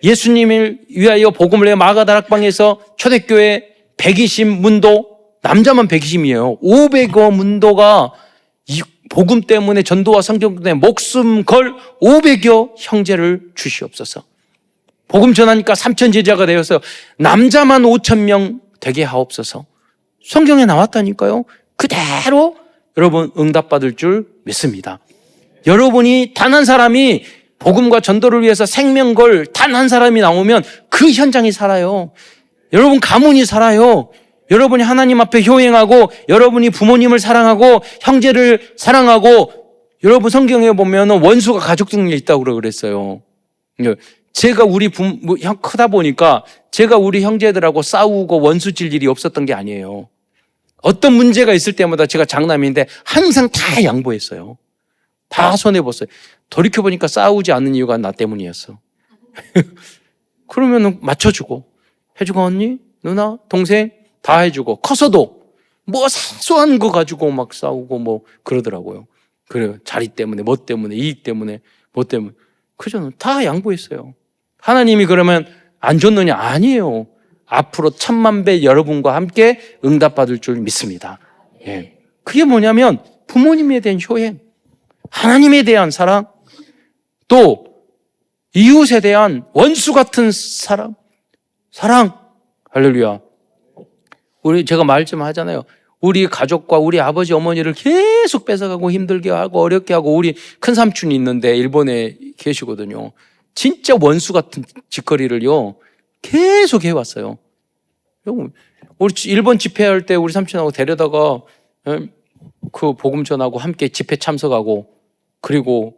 예수님을 위하여 복음을 해 마가다락방에서 초대교회 120 문도, 남자만 120이에요. 500여 문도가 이 복음 때문에 전도와 성경 때문에 목숨 걸 500여 형제를 주시옵소서. 복음 전하니까 3천 제자가 되어서 남자만 5,000명 되게 하옵소서. 성경에 나왔다니까요. 그대로 여러분 응답받을 줄 믿습니다. 여러분이 단 한 사람이 복음과 전도를 위해서 생명 걸 단 한 사람이 나오면 그 현장이 살아요. 여러분 가문이 살아요. 여러분이 하나님 앞에 효행하고 여러분이 부모님을 사랑하고 형제를 사랑하고 여러분 성경에 보면 원수가 가족 중에 있다고 그랬어요. 제가 우리 크다 보니까 제가 우리 형제들하고 싸우고 원수질 일이 없었던 게 아니에요. 어떤 문제가 있을 때마다 제가 장남인데 항상 다 양보했어요. 다 손해봤어요. 돌이켜보니까 싸우지 않는 이유가 나 때문이었어. 그러면 맞춰주고, 해주고 언니, 누나, 동생 다 해주고, 커서도 뭐 사소한 거 가지고 막 싸우고 뭐 그러더라고요. 그래요. 자리 때문에, 뭐 때문에, 이익 때문에, 뭐 때문에. 그죠? 다 양보했어요. 하나님이 그러면 안 줬느냐? 아니에요. 앞으로 1000만 배 여러분과 함께 응답받을 줄 믿습니다. 예. 그게 뭐냐면 부모님에 대한 효행, 하나님에 대한 사랑, 또 이웃에 대한 원수 같은 사랑. 할렐루야. 제가 말 좀 하잖아요. 우리 가족과 우리 아버지 어머니를 계속 뺏어가고 힘들게 하고 어렵게 하고, 우리 큰 삼촌이 있는데 일본에 계시거든요. 진짜 원수 같은 짓거리를요 계속 해왔어요. 우리 일본 집회할 때 우리 삼촌하고 데려다가 그 복음 전하고 함께 집회 참석하고, 그리고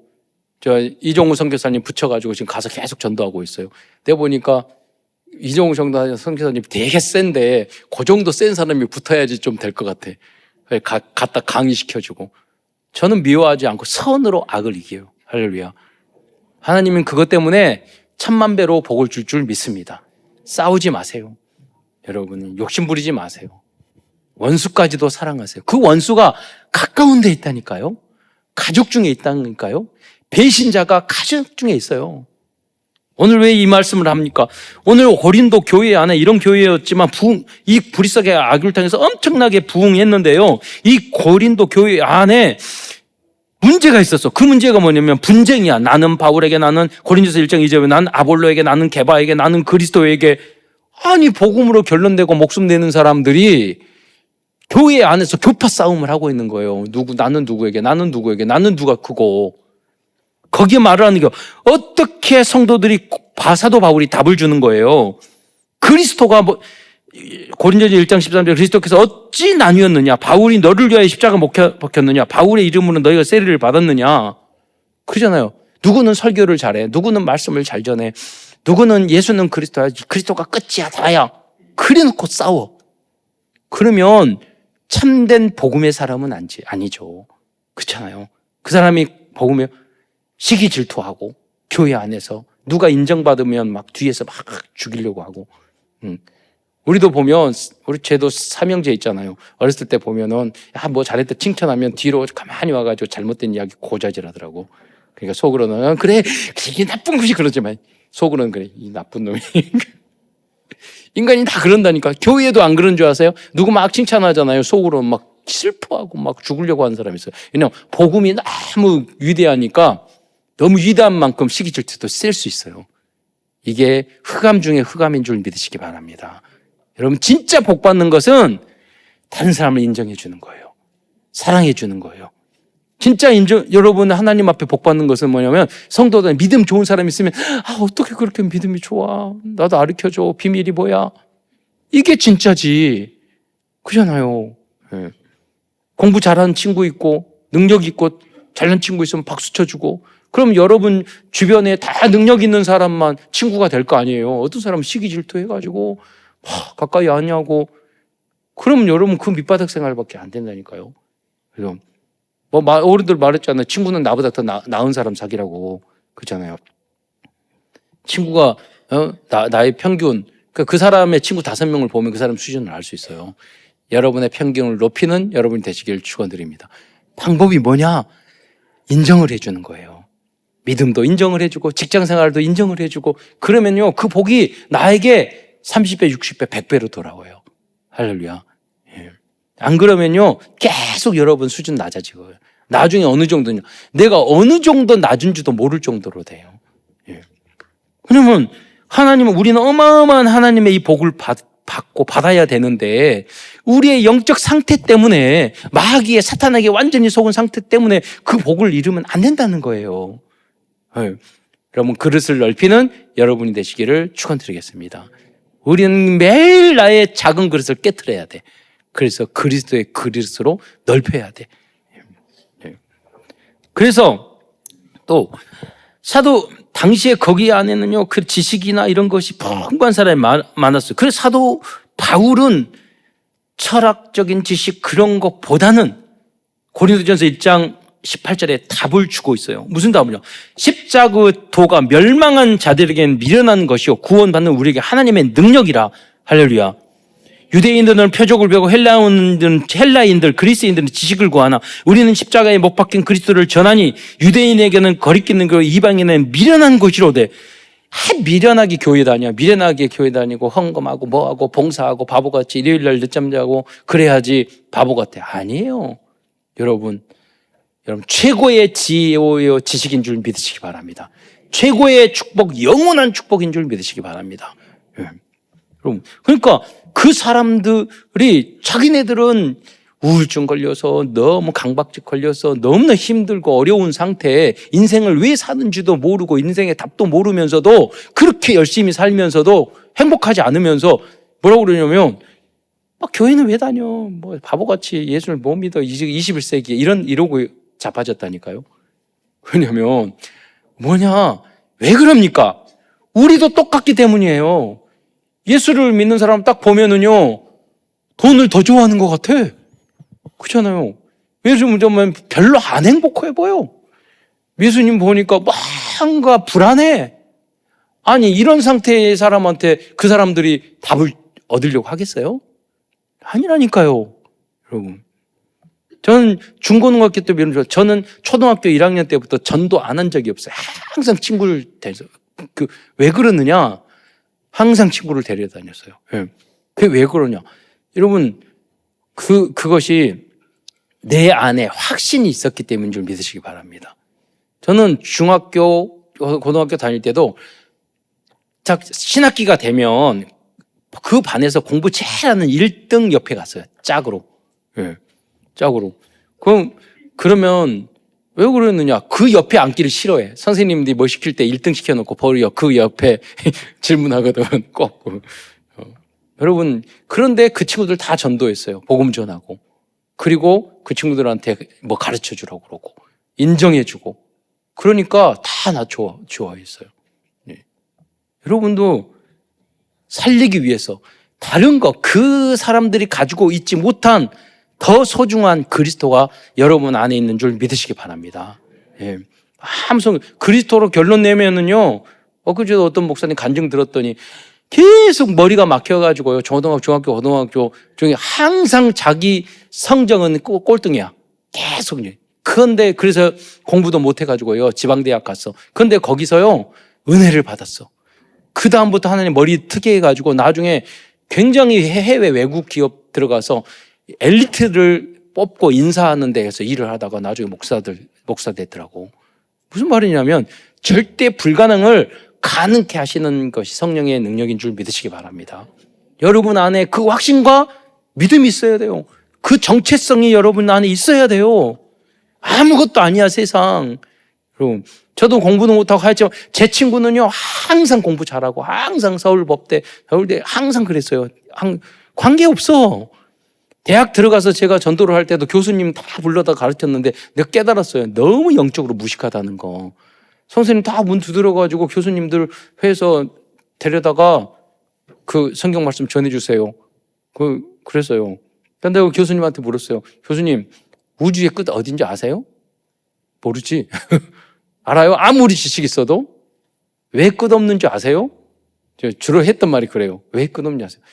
이종우 선교사님 붙여가지고 지금 가서 계속 전도하고 있어요. 내가 보니까 이종우 선교사님 되게 센데 그 정도 센 사람이 붙어야지 좀 될 것 같아. 갖다 강의시켜주고. 저는 미워하지 않고 선으로 악을 이겨요. 할렐루야. 하나님은 그것 때문에 1000만 배로 복을 줄 믿습니다. 싸우지 마세요. 여러분, 욕심 부리지 마세요. 원수까지도 사랑하세요. 그 원수가 가까운 데 있다니까요. 가족 중에 있다니까요. 배신자가 가족 중에 있어요. 오늘 왜 이 말씀을 합니까? 오늘 고린도 교회 안에 이런 교회였지만 이 브리스의 악을 통해서 엄청나게 부흥했는데요. 이 고린도 교회 안에 문제가 있었어. 그 문제가 뭐냐면 분쟁이야. 나는 바울에게, 나는 고린도서 1장 2절에 나는 아볼로에게, 나는 게바에게, 나는 그리스도에게. 아니 복음으로 결론내고 목숨 내는 사람들이 교회 안에서 교파 싸움을 하고 있는 거예요. 나는 누구에게, 나는 누구에게, 나는 누가 크고. 거기에 말을 하는 게 어떻게 성도들이 사도 바울이 답을 주는 거예요. 그리스도가 고린도서 1장 13절 그리스도께서 어찌 나뉘었느냐? 바울이 너를 위하여 십자가 못 박혔느냐? 바울의 이름으로 너희가 세례를 받았느냐? 그러잖아요. 누구는 설교를 잘해, 누구는 말씀을 잘 전해, 누구는 예수는 그리스도야, 그리스도가 끝이야 다야. 그래놓고 싸워. 그러면 참된 복음의 사람은 아니죠. 그렇잖아요. 그 사람이 복음에 시기 질투하고 교회 안에서 누가 인정받으면 막 뒤에서 막 죽이려고 하고. 우리도 보면 쟤도 삼형제 있잖아요. 어렸을 때 보면은 뭐 잘했다 칭찬하면 뒤로 가만히 와가지고 잘못된 이야기 고자질하더라고. 그러니까 속으로는 그래 이게 나쁜 것이 그러지만 속으로는 그래 이 나쁜 놈이. 인간이 다 그런다니까. 교회에도 안 그런 줄 아세요? 누구 막 칭찬하잖아요. 속으로는 막 슬퍼하고 막 죽으려고 하는 사람이 있어요. 왜냐면 복음이 너무 위대하니까, 너무 위대한 만큼 시기 질투도 셀 수 있어요. 이게 흑암 중에 흑암인 줄 믿으시기 바랍니다. 여러분, 진짜 복 받는 것은 다른 사람을 인정해 주는 거예요. 사랑해 주는 거예요. 진짜 여러분 하나님 앞에 복 받는 것은 뭐냐면, 성도들 믿음 좋은 사람이 있으면 어떻게 그렇게 믿음이 좋아? 나도 가르쳐줘. 비밀이 뭐야? 이게 진짜지. 그잖아요. 네. 공부 잘하는 친구 있고 능력 있고 잘난 친구 있으면 박수 쳐주고, 그럼 여러분 주변에 다 능력 있는 사람만 친구가 될 거 아니에요. 어떤 사람은 시기 질투해가지고 가까이 하냐고. 그러면 여러분 그 밑바닥 생활밖에 안 된다니까요. 그래서 어른들 말했잖아요. 친구는 나보다 더 나은 사람 사귀라고. 그렇잖아요. 친구가 나의 평균, 그 사람의 친구 5명을 보면 그 사람 수준을 알 수 있어요. 여러분의 평균을 높이는 여러분이 되시길 축원드립니다. 방법이 뭐냐? 인정을 해주는 거예요. 믿음도 인정을 해주고 직장생활도 인정을 해주고, 그러면요 그 복이 나에게 30배, 60배, 100배로 돌아와요. 할렐루야. 예. 안 그러면요 계속 여러분 수준 낮아지고요. 나중에 어느 정도냐, 내가 어느 정도 낮은지도 모를 정도로 돼요. 예. 왜냐면 하나님은, 우리는 어마어마한 하나님의 이 복을 받고 받아야 되는데, 우리의 영적 상태 때문에, 마귀의 사탄에게 완전히 속은 상태 때문에 그 복을 잃으면 안 된다는 거예요. 네. 여러분, 그릇을 넓히는 여러분이 되시기를 축원드리겠습니다. 우리는 매일 나의 작은 그릇을 깨트려야 돼. 그래서 그리스도의 그릇으로 넓혀야 돼. 그래서 또 사도 당시에 거기 안에는요, 그 지식이나 이런 것이 풍부한 사람이 많았어요. 그래서 사도 바울은 철학적인 지식 그런 것보다는 고린도전서 1장 18절에 답을 주고 있어요. 무슨 답을요? 십자가도가 멸망한 자들에게는 미련한 것이요 구원받는 우리에게 하나님의 능력이라. 할렐루야. 유대인들은 표적을 배우고 헬라인들, 그리스인들은 지식을 구하나 우리는 십자가에 못 박힌 그리스도를 전하니 유대인에게는 거리끼는 거, 이방인에게는 미련한 것이로되. 미련하게 교회 다녀. 미련하게 교회 다니고 헌금하고 뭐하고 봉사하고 바보같이 일요일날 늦잠 자고 그래야지 바보 같아. 아니에요. 여러분 최고의 지혜요 지식인 줄 믿으시기 바랍니다. 최고의 축복, 영원한 축복인 줄 믿으시기 바랍니다. 여러분, 그러니까 그 사람들이 자기네들은 우울증 걸려서 너무 강박증 걸려서 너무나 힘들고 어려운 상태에 인생을 왜 사는지도 모르고 인생의 답도 모르면서도 그렇게 열심히 살면서도 행복하지 않으면서 뭐라고 그러냐면 교회는 왜 다녀? 뭐 바보같이 예수를 못 믿어. 21세기에 이러고 자빠졌다니까요. 왜냐면 왜 그럽니까? 우리도 똑같기 때문이에요. 예수를 믿는 사람 딱 보면은요, 돈을 더 좋아하는 것 같아. 그렇잖아요. 예수님 보면 별로 안 행복해 보여. 예수님 보니까 뭔가 불안해. 아니, 이런 상태의 사람한테 그 사람들이 답을 얻으려고 하겠어요? 아니라니까요, 여러분. 저는 중고등학교 때 저는 초등학교 1학년 때부터 전도 안 한 적이 없어요. 항상 친구를 데려서. 왜 그러느냐? 항상 친구를 데려다녔어요. 그게 왜 그러냐? 여러분, 그것이 내 안에 확신이 있었기 때문인 줄 믿으시기 바랍니다. 저는 중학교, 고등학교 다닐 때도 신학기가 되면 그 반에서 공부 제일 하는 1등 옆에 갔어요. 짝으로. 짝으로. 그러면 왜 그러느냐? 그 옆에 앉기를 싫어해. 선생님들이 뭐 시킬 때 1등 시켜놓고 버려. 그 옆에 질문하거든. 꼭. 여러분, 그런데 그 친구들 다 전도했어요. 복음 전하고. 그리고 그 친구들한테 뭐 가르쳐 주라고 그러고. 인정해 주고. 그러니까 다 나 좋아했어요. 네. 여러분도 살리기 위해서 다른 그 사람들이 가지고 있지 못한 더 소중한 그리스도가 여러분 안에 있는 줄 믿으시기 바랍니다. 예. 그리스도로 결론 내면은요, 그저 어떤 목사님 간증 들었더니 계속 머리가 막혀가지고요, 초등학교, 중학교, 고등학교 중에 항상 자기 성적은 꼴등이야. 계속. 그런데 그래서 공부도 못해가지고요, 지방대학 갔어. 그런데 거기서요, 은혜를 받았어. 그다음부터 하나님 머리 트게 해가지고 나중에 굉장히 해외 외국 기업 들어가서 엘리트를 뽑고 인사하는 데에서 일을 하다가 나중에 목사 됐더라고. 무슨 말이냐면 절대 불가능을 가능케 하시는 것이 성령의 능력인 줄 믿으시기 바랍니다. 여러분 안에 그 확신과 믿음이 있어야 돼요. 그 정체성이 여러분 안에 있어야 돼요. 아무것도 아니야, 세상. 여러분, 저도 공부도 못하고 하였지만 제 친구는요, 항상 공부 잘하고 항상 서울법대, 서울대 항상 그랬어요. 관계없어. 대학 들어가서 제가 전도를 할 때도 교수님 다 불러다 가르쳤는데 내가 깨달았어요. 너무 영적으로 무식하다는 거. 선생님 다 문 두드려가지고 교수님들 회에서 데려다가 그 성경 말씀 전해주세요. 그랬어요. 근데 그 교수님한테 물었어요. 교수님, 우주의 끝 어딘지 아세요? 모르지. 알아요? 아무리 지식 있어도? 왜 끝없는 줄 아세요? 주로 했던 말이 그래요. 왜 끝없는지 아세요?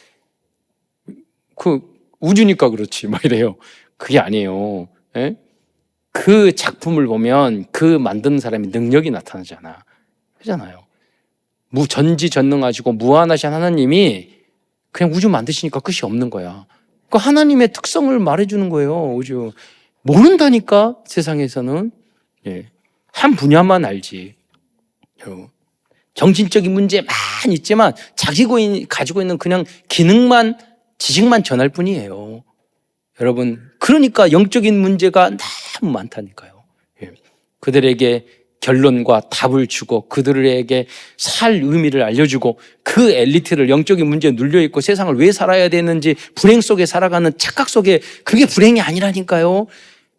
우주니까 그렇지. 막 이래요. 그게 아니에요. 예? 그 작품을 보면 그 만드는 사람의 능력이 나타나잖아. 그러잖아요. 전지전능하시고 무한하신 하나님이 그냥 우주 만드시니까 끝이 없는 거야. 그 하나님의 특성을 말해주는 거예요. 우주. 모른다니까, 세상에서는. 예. 한 분야만 알지. 정신적인 문제 많이 있지만 자기 가지고 있는 그냥 기능만, 지식만 전할 뿐이에요. 여러분, 그러니까 영적인 문제가 너무 많다니까요. 예. 그들에게 결론과 답을 주고 그들에게 살 의미를 알려주고 그 엘리트를 영적인 문제에 눌려있고 세상을 왜 살아야 되는지 불행 속에 살아가는 착각 속에 그게 불행이 아니라니까요.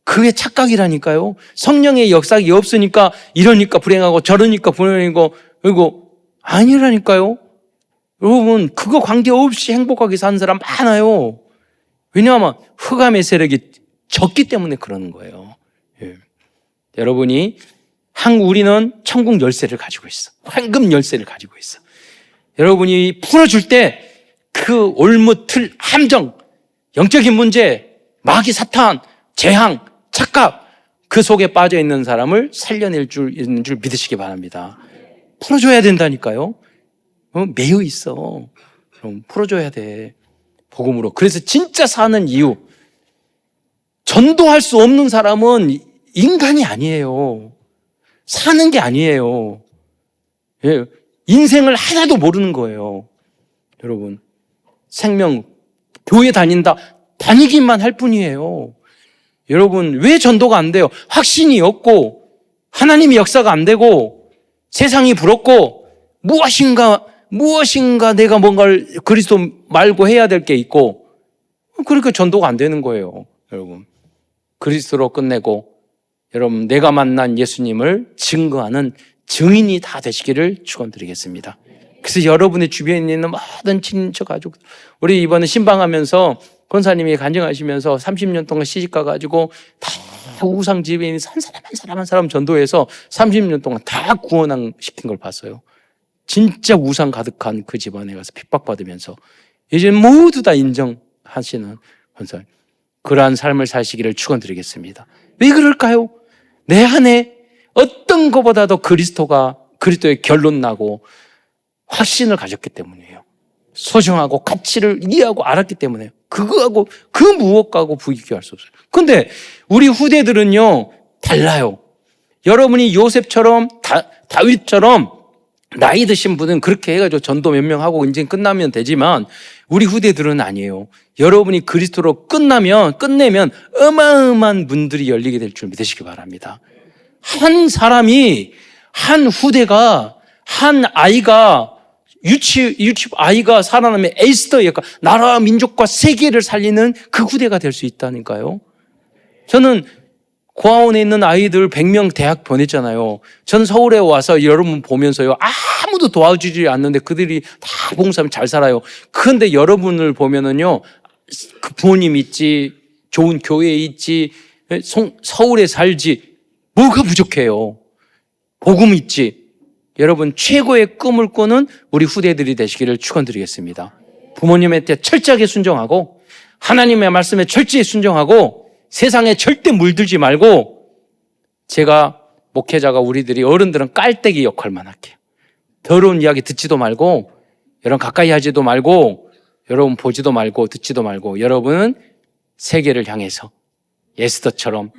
그게 착각이라니까요. 성령의 역사가 없으니까 이러니까 불행하고 저러니까 불행하고 그리고 아니라니까요. 여러분 그거 관계없이 행복하게 사는 사람 많아요. 왜냐하면 흑암의 세력이 적기 때문에 그러는 거예요. 예. 여러분이 우리는 천국 열쇠를 가지고 있어. 황금 열쇠를 가지고 있어. 여러분이 풀어줄 때 그 올무틀 함정, 영적인 문제, 마귀 사탄, 재앙, 착각 그 속에 빠져 있는 사람을 살려낼 줄 있는 줄 믿으시기 바랍니다. 풀어줘야 된다니까요. 매여 있어. 그럼 풀어줘야 돼. 복음으로. 그래서 진짜 사는 이유. 전도할 수 없는 사람은 인간이 아니에요. 사는 게 아니에요. 예, 인생을 하나도 모르는 거예요. 여러분, 생명, 교회 다니기만 할 뿐이에요. 여러분, 왜 전도가 안 돼요? 확신이 없고, 하나님의 역사가 안 되고, 세상이 부럽고, 무엇인가 내가 뭔가를 그리스도 말고 해야 될 게 있고, 그러니까 전도가 안 되는 거예요. 여러분, 그리스도로 끝내고, 여러분, 내가 만난 예수님을 증거하는 증인이 다 되시기를 축원드리겠습니다. 그래서 여러분의 주변에 있는 모든 친척 가족, 우리 이번에 신방하면서 권사님이 간증하시면서 30년 동안 시집가가지고 다 우상 집에 있는 한 사람 전도해서 30년 동안 다 구원시킨 걸 봤어요. 진짜 우상 가득한 그 집안에 가서 핍박받으면서 이제 모두 다 인정하시는 권사님. 그러한 삶을 사시기를 축원드리겠습니다. 왜 그럴까요? 내 안에 어떤 것보다도 그리스도의 결론 나고 확신을 가졌기 때문이에요. 소중하고 가치를 이해하고 알았기 때문에 그거하고 그 무엇과하고 비교할 수 없어요. 그런데 우리 후대들은요 달라요. 여러분이 요셉처럼 다윗처럼 나이 드신 분은 그렇게 해가지고 전도 몇 명 하고 인생 끝나면 되지만 우리 후대들은 아니에요. 여러분이 그리스도로 끝내면 어마어마한 문들이 열리게 될 줄 믿으시기 바랍니다. 한 후대가 한 아이가 유치 아이가 살아나면 에스더 역할, 나라와 민족과 세계를 살리는 그 후대가 될 수 있다니까요. 저는 고아원에 있는 아이들 100명 대학 보냈잖아요. 전 서울에 와서 여러분 보면서요. 아무도 도와주지 않는데 그들이 다 봉사하면 잘 살아요. 그런데 여러분을 보면은요. 그 부모님 있지, 좋은 교회에 있지, 서울에 살지, 뭐가 부족해요? 복음 있지. 여러분 최고의 꿈을 꾸는 우리 후대들이 되시기를 축원드리겠습니다. 부모님한테 철저하게 순종하고 하나님의 말씀에 철저히 순종하고 세상에 절대 물들지 말고 제가 목회자가 우리들이 어른들은 깔때기 역할만 할게요. 더러운 이야기 듣지도 말고 여러분 가까이 하지도 말고 여러분 보지도 말고 듣지도 말고 여러분은 세계를 향해서 에스더처럼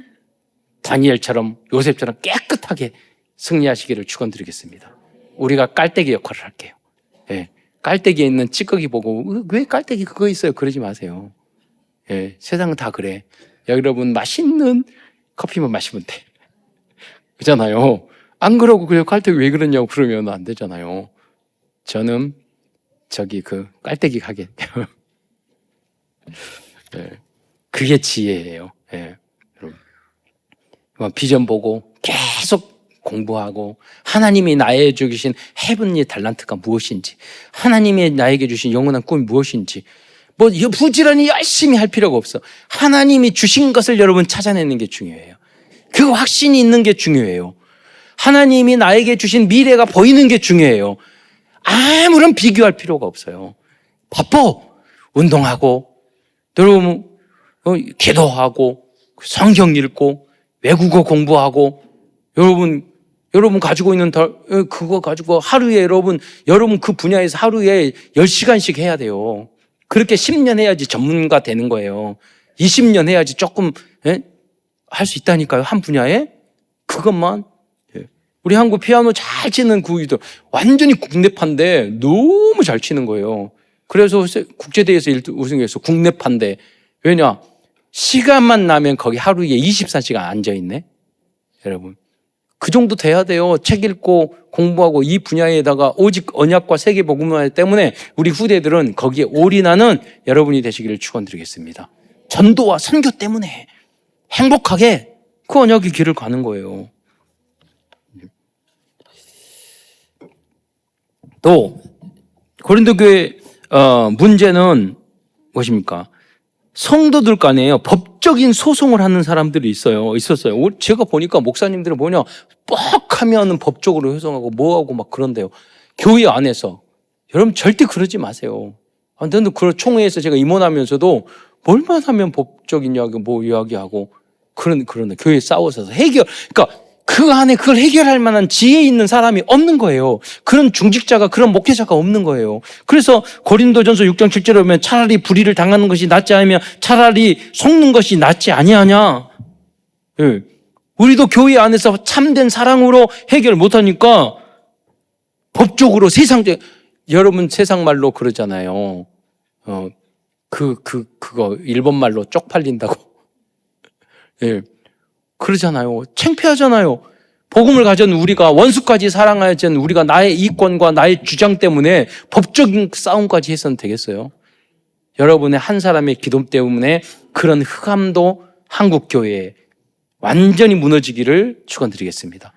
다니엘처럼 요셉처럼 깨끗하게 승리하시기를 축원드리겠습니다. 우리가 깔때기 역할을 할게요. 예, 깔때기에 있는 찌꺼기 보고 왜 깔때기 그거 있어요? 그러지 마세요. 예, 세상은 다 그래. 여러분 맛있는 커피만 마시면 돼. 그렇잖아요. 안 그러고 그냥 깔때기 왜 그러냐고 그러면 안 되잖아요. 저는 그 깔때기 가게. 예, 그게 지혜예요. 예, 여러분. 비전 보고 계속 공부하고 하나님이 나에게 주신 헤븐리 달란트가 무엇인지 하나님이 나에게 주신 영원한 꿈이 무엇인지 부지런히 열심히 할 필요가 없어. 하나님이 주신 것을 여러분 찾아내는 게 중요해요. 그 확신이 있는 게 중요해요. 하나님이 나에게 주신 미래가 보이는 게 중요해요. 아무런 비교할 필요가 없어요. 바빠. 운동하고 여러분 기도하고 성경 읽고 외국어 공부하고 여러분 가지고 있는 그거 가지고 하루에 여러분 그 분야에서 하루에 10시간씩 해야 돼요. 그렇게 10년 해야지 전문가 되는 거예요. 20년 해야지 조금 할 수 있다니까요. 한 분야에. 그것만. 우리 한국 피아노 잘 치는 구이도 완전히 국내파인데 너무 잘 치는 거예요. 그래서 국제대회에서 우승해서 국내파인데 왜냐? 시간만 나면 거기 하루에 24시간 앉아있네. 여러분 그 정도 돼야 돼요. 책 읽고 공부하고 이 분야에다가 오직 언약과 세계복음화 때문에 우리 후대들은 거기에 올인하는 여러분이 되시기를 축원드리겠습니다. 전도와 선교 때문에 행복하게 그 언약의 길을 가는 거예요. 또 고린도 교회 문제는 무엇입니까? 성도들 간에요, 법적인 소송을 하는 사람들이 있었어요. 제가 보니까 목사님들은 뭐냐, 뻑 하면은 법적으로 회송하고 뭐하고 막 그런데요. 교회 안에서. 여러분 절대 그러지 마세요. 근데 그 총회에서 제가 임원하면서도 뭘만 하면 법적인 이야기, 뭐 이야기하고 그러네. 교회 싸워서 그러니까 그 안에 그걸 해결할 만한 지혜 있는 사람이 없는 거예요. 그런 중직자가, 그런 목회자가 없는 거예요. 그래서 고린도전서 6장 7절에 보면 차라리 불의를 당하는 것이 낫지 않으면 차라리 속는 것이 낫지 아니하냐. 예. 우리도 교회 안에서 참된 사랑으로 해결 못하니까 법적으로 여러분 세상 말로 그러잖아요. 그거 일본 말로 쪽팔린다고. 예. 그러잖아요. 창피하잖아요. 복음을 가진 우리가 원수까지 사랑하여진 우리가 나의 이권과 나의 주장 때문에 법적인 싸움까지 해서는 되겠어요? 여러분의 한 사람의 기도 때문에 그런 흑암도 한국 교회에 완전히 무너지기를 축원드리겠습니다.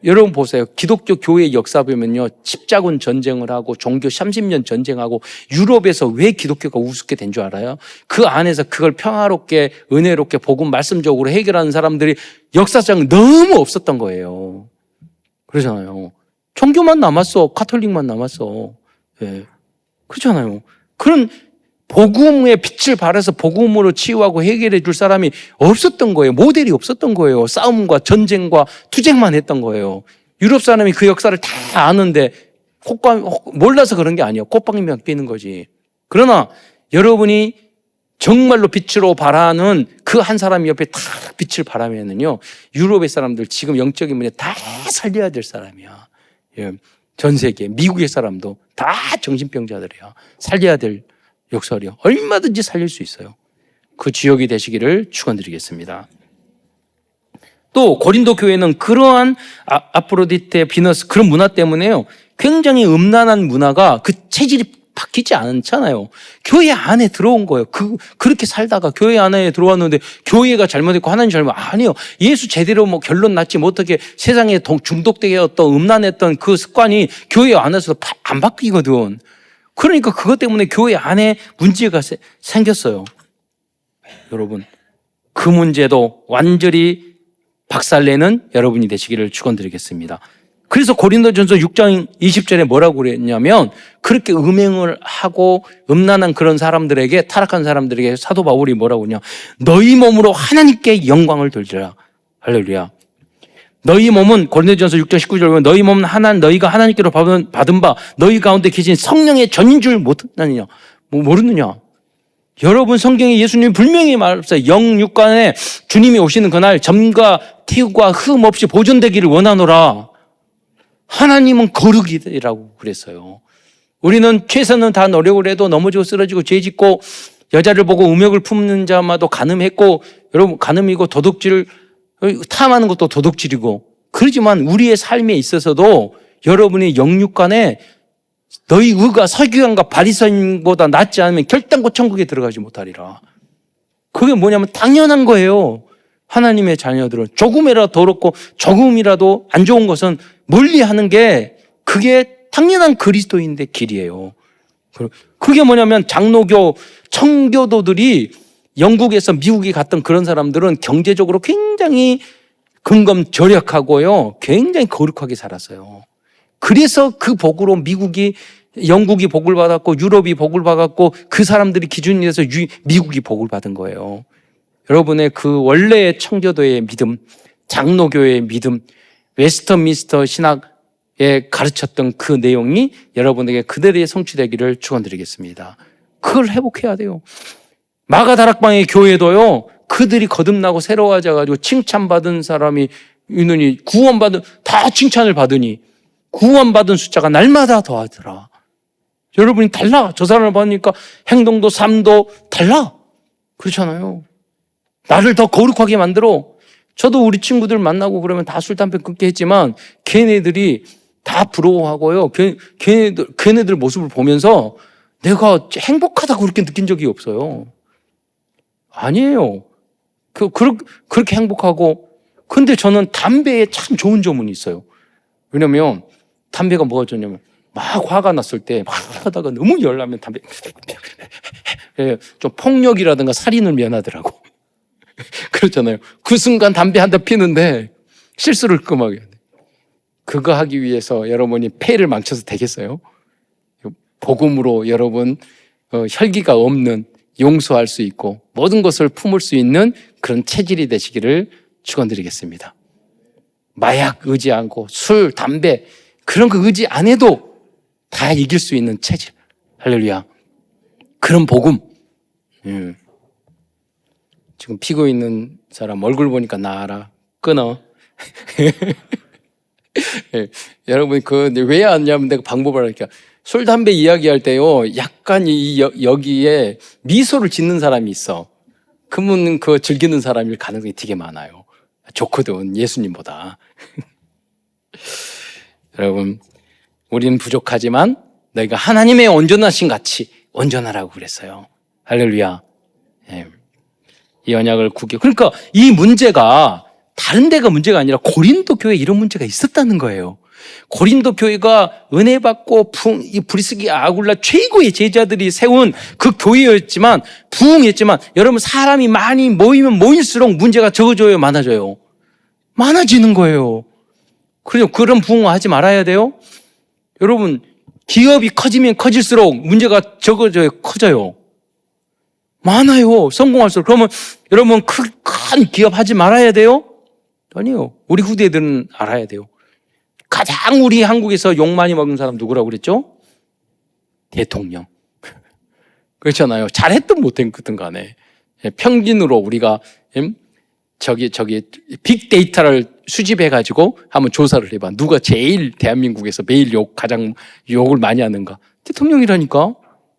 여러분 보세요. 기독교 교회의 역사 보면요, 십자군 전쟁을 하고 종교 30년 전쟁하고 유럽에서 왜 기독교가 우습게 된 줄 알아요? 그 안에서 그걸 평화롭게 은혜롭게 복음 말씀적으로 해결하는 사람들이 역사상 너무 없었던 거예요. 그러잖아요. 종교만 남았어. 가톨릭만 남았어. 예. 그렇잖아요. 그런 복음의 빛을 발해서 복음으로 치유하고 해결해 줄 사람이 없었던 거예요. 모델이 없었던 거예요. 싸움과 전쟁과 투쟁만 했던 거예요. 유럽 사람이 그 역사를 다 아는데 몰라서 그런 게 아니에요. 콧방이 막히는 거지. 그러나 여러분이 정말로 빛으로 발하는 그 한 사람 옆에 다 빛을 발하면은요, 유럽의 사람들 지금 영적인 문제 다 살려야 될 사람이야. 예. 전 세계, 미국의 사람도 다 정신병자들이야. 살려야 될 역설이요. 얼마든지 살릴 수 있어요. 그 주역이 되시기를 축원드리겠습니다. 또 고린도 교회는 그러한 아프로디테, 비너스 그런 문화 때문에요, 굉장히 음란한 문화가 그 체질이 바뀌지 않잖아요. 교회 안에 들어온 거예요. 그렇게 살다가 교회 안에 들어왔는데 교회가 잘못했고 하나님 잘못, 아니요. 예수 제대로 결론 낳지 못하게 세상에 중독되게 했던 음란했던 그 습관이 교회 안에서 안 바뀌거든. 그러니까 그것 때문에 교회 안에 문제가 생겼어요. 여러분, 그 문제도 완전히 박살내는 여러분이 되시기를 축원드리겠습니다. 그래서 고린도전서 6장 20절에 뭐라고 그랬냐면, 그렇게 음행을 하고 음란한 그런 사람들에게, 타락한 사람들에게 사도 바울이 뭐라고 하냐, 너희 몸으로 하나님께 영광을 돌리라. 할렐루야. 너희 몸은, 고린도전서 6장 19절에 보면 너희 몸은 너희가 하나님께로 받은 바 너희 가운데 계신 성령의 전인 줄 모르느냐. 여러분, 성경에 예수님이 분명히 말했어요. 영육간에 주님이 오시는 그날 점과 티과 흠 없이 보존되기를 원하노라. 하나님은 거룩이라고 그랬어요. 우리는 최선은 다 노력을 해도 넘어지고 쓰러지고 죄짓고 여자를 보고 음욕을 품는 자마도 간음했고, 여러분, 간음이고 도둑질, 탐하는 것도 도둑질이고, 그러지만 우리의 삶에 있어서도 여러분이 영육간에 너희 의가 서기관과 바리새인보다 낫지 않으면 결단코 천국에 들어가지 못하리라. 그게 뭐냐면 당연한 거예요. 하나님의 자녀들은 조금이라도 더럽고 조금이라도 안 좋은 것은 멀리하는 게, 그게 당연한 그리스도인의 길이에요. 그게 뭐냐면 장로교, 청교도들이 영국에서 미국에 갔던 그런 사람들은 경제적으로 굉장히 근검절약하고요, 굉장히 거룩하게 살았어요. 그래서 그 복으로 영국이 복을 받았고 유럽이 복을 받았고 그 사람들이 기준이 돼서 미국이 복을 받은 거예요. 여러분의 그 원래의 청교도의 믿음, 장로교의 믿음, 웨스터민스터 신학에 가르쳤던 그 내용이 여러분에게 그대로의 성취되기를 축원드리겠습니다. 그걸 회복해야 돼요. 마가다락방의 교회도요, 그들이 거듭나고 새로워져가지고 칭찬받은 사람이 있느니, 다 칭찬을 받으니 구원받은 숫자가 날마다 더하더라. 여러분이 달라. 저 사람을 보니까 행동도 삶도 달라. 그렇잖아요. 나를 더 거룩하게 만들어. 저도 우리 친구들 만나고 그러면 다 술, 담배 끊게 했지만 걔네들이 다 부러워하고요. 걔네들 모습을 보면서 내가 행복하다고 그렇게 느낀 적이 없어요. 아니에요. 그렇게 행복하고. 근데 저는 담배에 참 좋은 점은 있어요. 왜냐면 담배가 뭐가 좋냐면 막 화가 났을 때 막 하다가 너무 열나면 담배 좀 폭력이라든가 살인을 면하더라고. 그렇잖아요. 그 순간 담배 한 대 피는데 실수를 금하게 돼. 그거 하기 위해서 여러분이 폐를 망쳐서 되겠어요? 복음으로 여러분 혈기가 없는 용서할 수 있고 모든 것을 품을 수 있는 그런 체질이 되시기를 축원드리겠습니다. 마약 의지 않고 술, 담배 그런 거 의지 안 해도 다 이길 수 있는 체질. 할렐루야. 그런 복음. 지금 피고 있는 사람 얼굴 보니까 나 알아. 끊어. 여러분 왜 안 하냐면 내가 방법을 할게요. 술, 담배 이야기할 때요 약간 여기에 미소를 짓는 사람이 있어. 그러면 그거 즐기는 사람일 가능성이 되게 많아요. 좋거든, 예수님보다. 여러분, 우리는 부족하지만 너희가 하나님의 온전하신 같이 온전하라고 그랬어요. 할렐루야. 예. 이 언약을 그러니까 이 문제가 다른 데가 문제가 아니라 고린도 교회에 이런 문제가 있었다는 거예요. 고린도 교회가 은혜 받고 이 브리스기 아굴라 최고의 제자들이 세운 그 교회였지만 부흥했지만 여러분 사람이 많이 모이면 모일수록 문제가 적어져요, 많아져요? 많아지는 거예요. 그래서 그런 부흥하지 말아야 돼요. 여러분 기업이 커지면 커질수록 문제가 적어져요, 커져요? 많아요. 성공할수록. 그러면 여러분 큰 기업 하지 말아야 돼요? 아니요. 우리 후대들은 알아야 돼요. 가장 우리 한국에서 욕 많이 먹은 사람 누구라고 그랬죠? 대통령. 그렇잖아요. 잘했든 못했든 간에 평균으로 우리가 빅데이터를 수집해가지고 한번 조사를 해봐. 누가 제일 대한민국에서 매일 가장 욕을 많이 하는가? 대통령이라니까.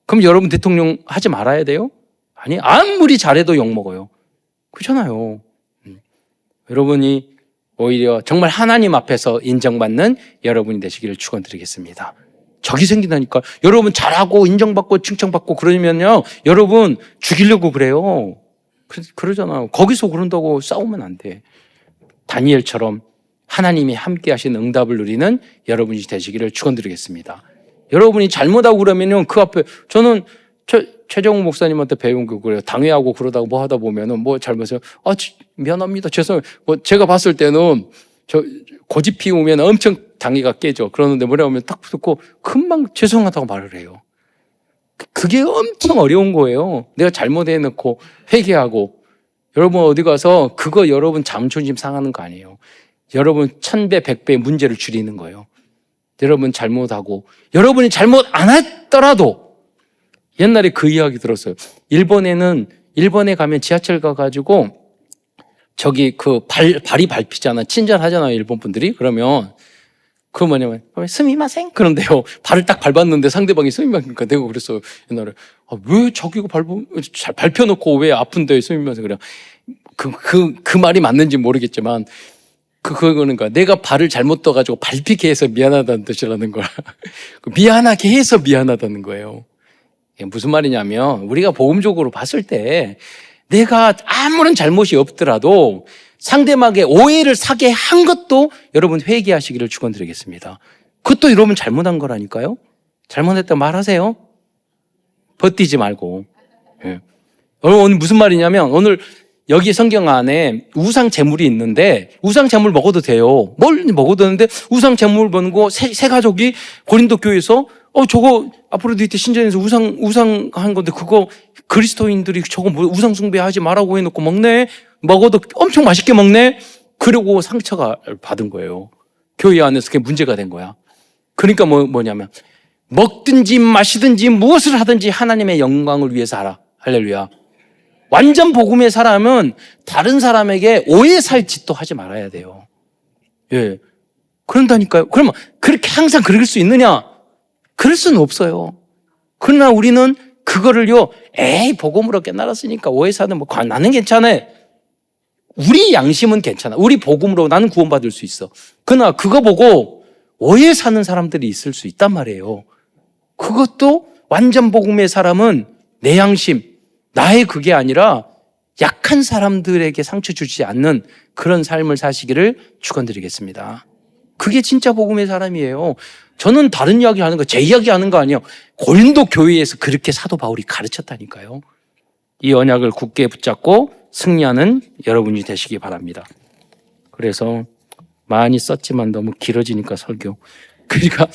그럼 여러분 대통령 하지 말아야 돼요? 아니, 아무리 잘해도 욕 먹어요. 그렇잖아요. 여러분이 오히려 정말 하나님 앞에서 인정받는 여러분이 되시기를 축원드리겠습니다. 적이 생긴다니까. 여러분 잘하고 인정받고 칭찬받고 그러면요, 여러분 죽이려고 그래요. 그러잖아요. 거기서 그런다고 싸우면 안 돼. 다니엘처럼 하나님이 함께 하신 응답을 누리는 여러분이 되시기를 축원드리겠습니다. 여러분이 잘못하고 그러면요, 그 앞에 저는 최정우 목사님한테 배운 거 그래요. 당회하고 그러다가 뭐 하다 보면은 뭐 잘못해서 미안합니다. 죄송해요. 뭐 제가 봤을 때는 고집 피우면 엄청 당회가 깨져. 그러는데 뭐라고 딱 듣고 금방 죄송하다고 말을 해요. 그게 엄청 어려운 거예요. 내가 잘못해놓고 회개하고. 여러분 어디 가서 그거 여러분 자존심 상하는 거 아니에요. 여러분 1000배 100배 문제를 줄이는 거예요. 여러분 잘못하고 여러분이 잘못 안 했더라도 옛날에 그 이야기 들었어요. 일본에 가면 지하철 가가지고 저기 발이 밟히잖아. 친절하잖아요, 일본 분들이. 그러면 그 뭐냐면 스미마생 그런데요. 발을 딱 밟았는데 상대방이 스미마생이니까 내가 그랬어요. 옛날에 왜 저기가 잘 밟혀놓고 왜 아픈데 스미마생 그래. 그 말이 맞는지 모르겠지만 그거는 내가 발을 잘못 떠가지고 밟히게 해서 미안하다는 뜻이라는 거야. 미안하게 해서 미안하다는 거예요. 무슨 말이냐면 우리가 복음적으로 봤을 때 내가 아무런 잘못이 없더라도 상대방에게 오해를 사게 한 것도 여러분 회개하시기를 축원드리겠습니다. 그것도 여러분 잘못한 거라니까요. 잘못했다 말하세요. 버티지 말고. 여러분 오늘 무슨 말이냐면 오늘 여기 성경 안에 우상 제물이 있는데 우상 제물 먹어도 돼요. 뭘 먹어도 되는데 우상 제물 먹고 세 가족이 고린도 교회에서 저거 아프로디테 신전에서 우상 한 건데 그거 그리스도인들이 저거 우상 숭배하지 말라고 해놓고 먹어도 엄청 맛있게 먹네. 그리고 상처가 받은 거예요. 교회 안에서 그게 문제가 된 거야. 그러니까 뭐냐면 먹든지 마시든지 무엇을 하든지 하나님의 영광을 위해서 하라. 할렐루야. 완전 복음의 사람은 다른 사람에게 오해 살 짓도 하지 말아야 돼요. 예. 그런다니까요. 그러면 그렇게 항상 그럴 수 있느냐? 그럴 수는 없어요. 그러나 우리는 그거를요, 복음으로 깨달았으니까 오해 사는 나는 괜찮아. 우리 양심은 괜찮아. 우리 복음으로 나는 구원받을 수 있어. 그러나 그거 보고 오해 사는 사람들이 있을 수 있단 말이에요. 그것도 완전 복음의 사람은 내 양심, 나의 그게 아니라 약한 사람들에게 상처 주지 않는 그런 삶을 사시기를 축원드리겠습니다. 그게 진짜 복음의 사람이에요. 저는 다른 이야기 하는 거, 제 이야기 하는 거 아니에요. 고린도 교회에서 그렇게 사도 바울이 가르쳤다니까요. 이 언약을 굳게 붙잡고 승리하는 여러분이 되시기 바랍니다. 그래서 많이 썼지만 너무 길어지니까 설교. 그러니까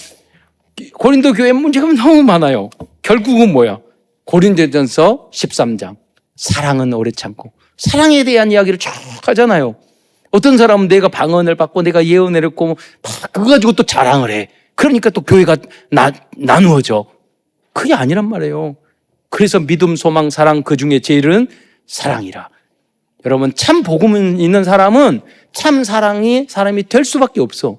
고린도 교회 문제가 너무 많아요. 결국은 뭐야? 고린도전서 13장. 사랑은 오래 참고. 사랑에 대한 이야기를 쭉 하잖아요. 어떤 사람은 내가 방언을 받고 내가 예언을 했고 그거 가지고 또 자랑을 해. 그러니까 또 교회가 나누어져. 그게 아니란 말이에요. 그래서 믿음, 소망, 사랑 그 중에 제일은 사랑이라. 여러분 참 복음 있는 사람은 참 사람이 될 수밖에 없어.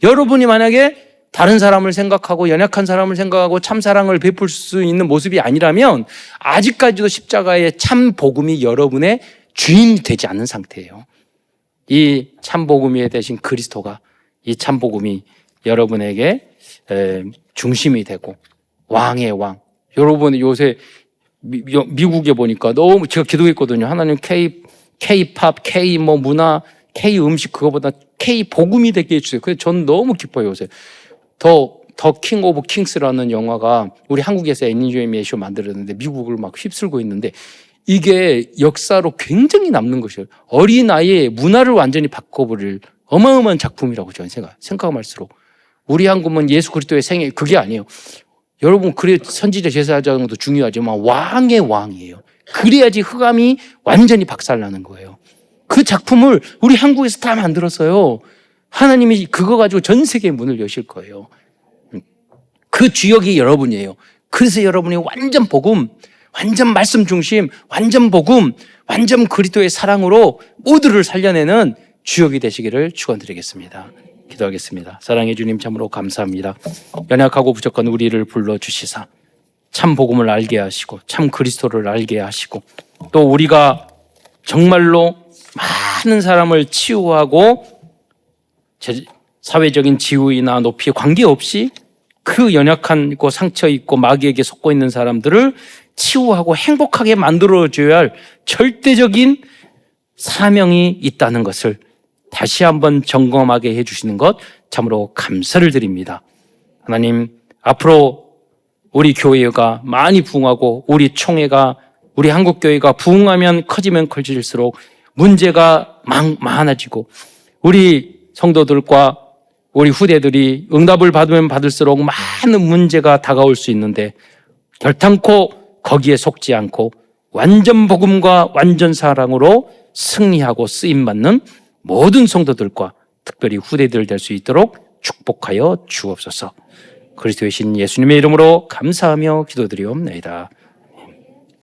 여러분이 만약에 다른 사람을 생각하고 연약한 사람을 생각하고 참 사랑을 베풀 수 있는 모습이 아니라면 아직까지도 십자가의 참 복음이 여러분의 주인이 되지 않는 상태예요. 이 참 복음이 되신 그리스도가 이 참 복음이 여러분에게 중심이 되고 왕의 왕. 여러분 요새 미국에 보니까 너무 제가 기도했거든요. 하나님 K-팝, K 문화, K 음식 그거보다 K 복음이 되게 해주세요. 그래서 저는 너무 기뻐요 요새. 더 킹 오브 킹스라는 영화가 우리 한국에서 애니메이션 쇼 만들었는데 미국을 막 휩쓸고 있는데 이게 역사로 굉장히 남는 것이에요. 어린 아이의 문화를 완전히 바꿔버릴 어마어마한 작품이라고 저는 생각할수록 우리 한국은 예수 그리스도의 생애 그게 아니에요. 여러분 그래 선지자 제사장도 중요하지만 왕의 왕이에요. 그래야지 흑암이 완전히 박살나는 거예요. 그 작품을 우리 한국에서 다 만들었어요. 하나님이 그거 가지고 전 세계의 문을 여실 거예요. 그 주역이 여러분이에요. 그래서 여러분이 완전 복음, 완전 말씀 중심, 완전 복음, 완전 그리스도의 사랑으로 모두를 살려내는 주역이 되시기를 축원드리겠습니다. 기도하겠습니다. 사랑해 주님 참으로 감사합니다. 연약하고 부족한 우리를 불러주시사 참 복음을 알게 하시고 참 그리스도를 알게 하시고 또 우리가 정말로 많은 사람을 치유하고 사회적인 지위나 높이 관계없이 그 연약하고 상처 있고 마귀에게 속고 있는 사람들을 치유하고 행복하게 만들어줘야 할 절대적인 사명이 있다는 것을 다시 한번 점검하게 해주시는 것 참으로 감사를 드립니다. 하나님 앞으로 우리 교회가 많이 부흥하고 우리 총회가 우리 한국교회가 부흥하면 커지면 커질수록 문제가 많아지고 우리 성도들과 우리 후대들이 응답을 받으면 받을수록 많은 문제가 다가올 수 있는데 결탄코 거기에 속지 않고 완전 복음과 완전 사랑으로 승리하고 쓰임받는 모든 성도들과 특별히 후대들 될 수 있도록 축복하여 주옵소서. 그리스도의 신 예수님의 이름으로 감사하며 기도드리옵나이다.